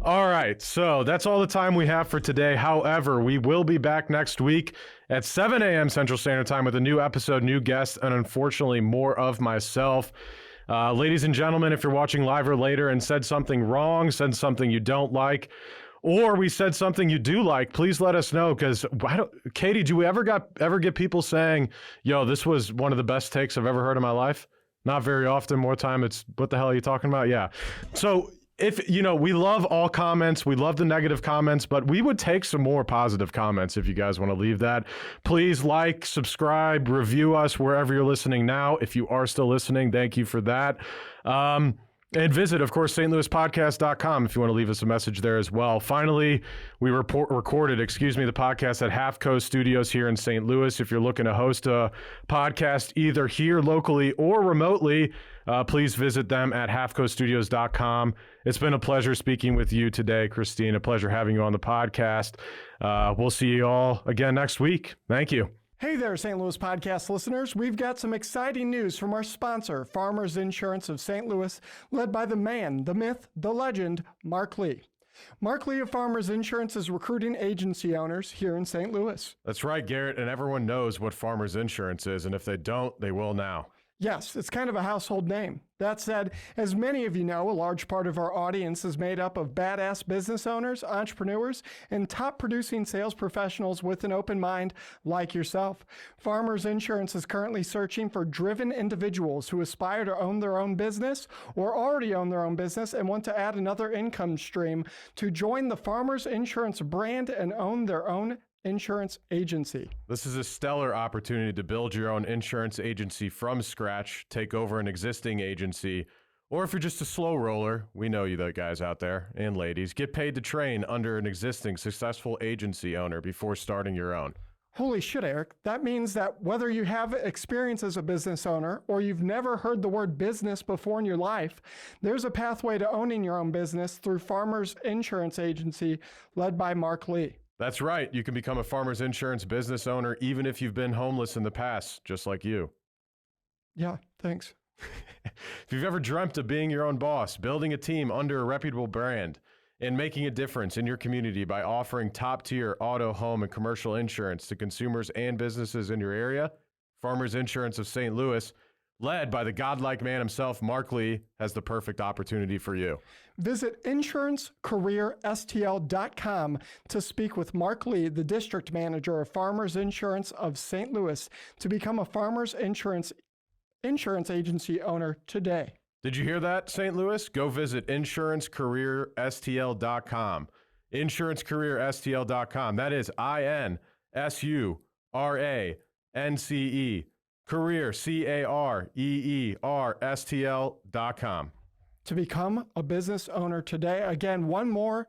All right. So that's all the time we have for today. However, we will be back next week at 7 a.m. Central Standard Time with a new episode, new guests, and unfortunately more of myself. Ladies and gentlemen, if you're watching live or later and said something wrong, said something you don't like, or we said something you do like, please let us know. Because Katie, do we ever get people saying, "Yo, this was one of the best takes I've ever heard in my life"? Not very often. More time, it's what the hell are you talking about? Yeah. So if we love all comments, we love the negative comments, but we would take some more positive comments if you guys want to leave that. Please like, subscribe, review us wherever you're listening now. If you are still listening, thank you for that. And visit, of course, stlouispodcast.com if you want to leave us a message there as well. Finally, we recorded the podcast at Half Coast Studios here in St. Louis. If you're looking to host a podcast either here locally or remotely, please visit them at halfcoaststudios.com. It's been a pleasure speaking with you today, Christine. A pleasure having you on the podcast. We'll see you all again next week. Thank you. Hey there, St. Louis podcast listeners. We've got some exciting news from our sponsor, Farmers Insurance of St. Louis, led by the man, the myth, the legend, Mark Lee. Mark Lee of Farmers Insurance is recruiting agency owners here in St. Louis. That's right, Garrett, and everyone knows what Farmers Insurance is, and if they don't, they will now. Yes, it's kind of a household name. That said, as many of you know, a large part of our audience is made up of badass business owners, entrepreneurs, and top producing sales professionals with an open mind like yourself. Farmers Insurance is currently searching for driven individuals who aspire to own their own business or already own their own business and want to add another income stream to join the Farmers Insurance brand and own their own insurance agency. This is a stellar opportunity to build your own insurance agency from scratch, take over an existing agency, or if you're just a slow roller, we know you the guys out there and ladies, get paid to train under an existing successful agency owner before starting your own. Holy shit, Eric. That means that whether you have experience as a business owner or you've never heard the word business before in your life, there's a pathway to owning your own business through Farmers Insurance Agency led by Mark Lee. That's right. You can become a Farmers Insurance business owner even if you've been homeless in the past, just like you. Yeah, thanks. If you've ever dreamt of being your own boss, building a team under a reputable brand, and making a difference in your community by offering top-tier auto, home, and commercial insurance to consumers and businesses in your area, Farmers Insurance of St. Louis, led by the godlike man himself, Mark Lee, has the perfect opportunity for you. Visit insurancecareerstl.com to speak with Mark Lee, the district manager of Farmers Insurance of St. Louis, to become a Farmers Insurance agency owner today. Did you hear that, St. Louis? Go visit insurancecareerstl.com. Insurancecareerstl.com. That is INSURANCE. Career, CAREERSTL.com. To become a business owner today, again, one more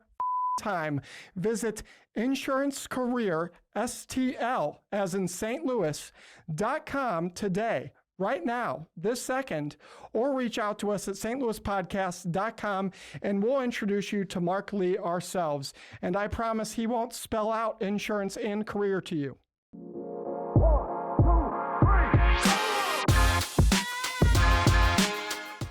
time, visit insurancecareerstl, as in St. Louis.com today, right now, this second, or reach out to us at stlouispodcast.com and we'll introduce you to Mark Lee ourselves. And I promise he won't spell out insurance and career to you.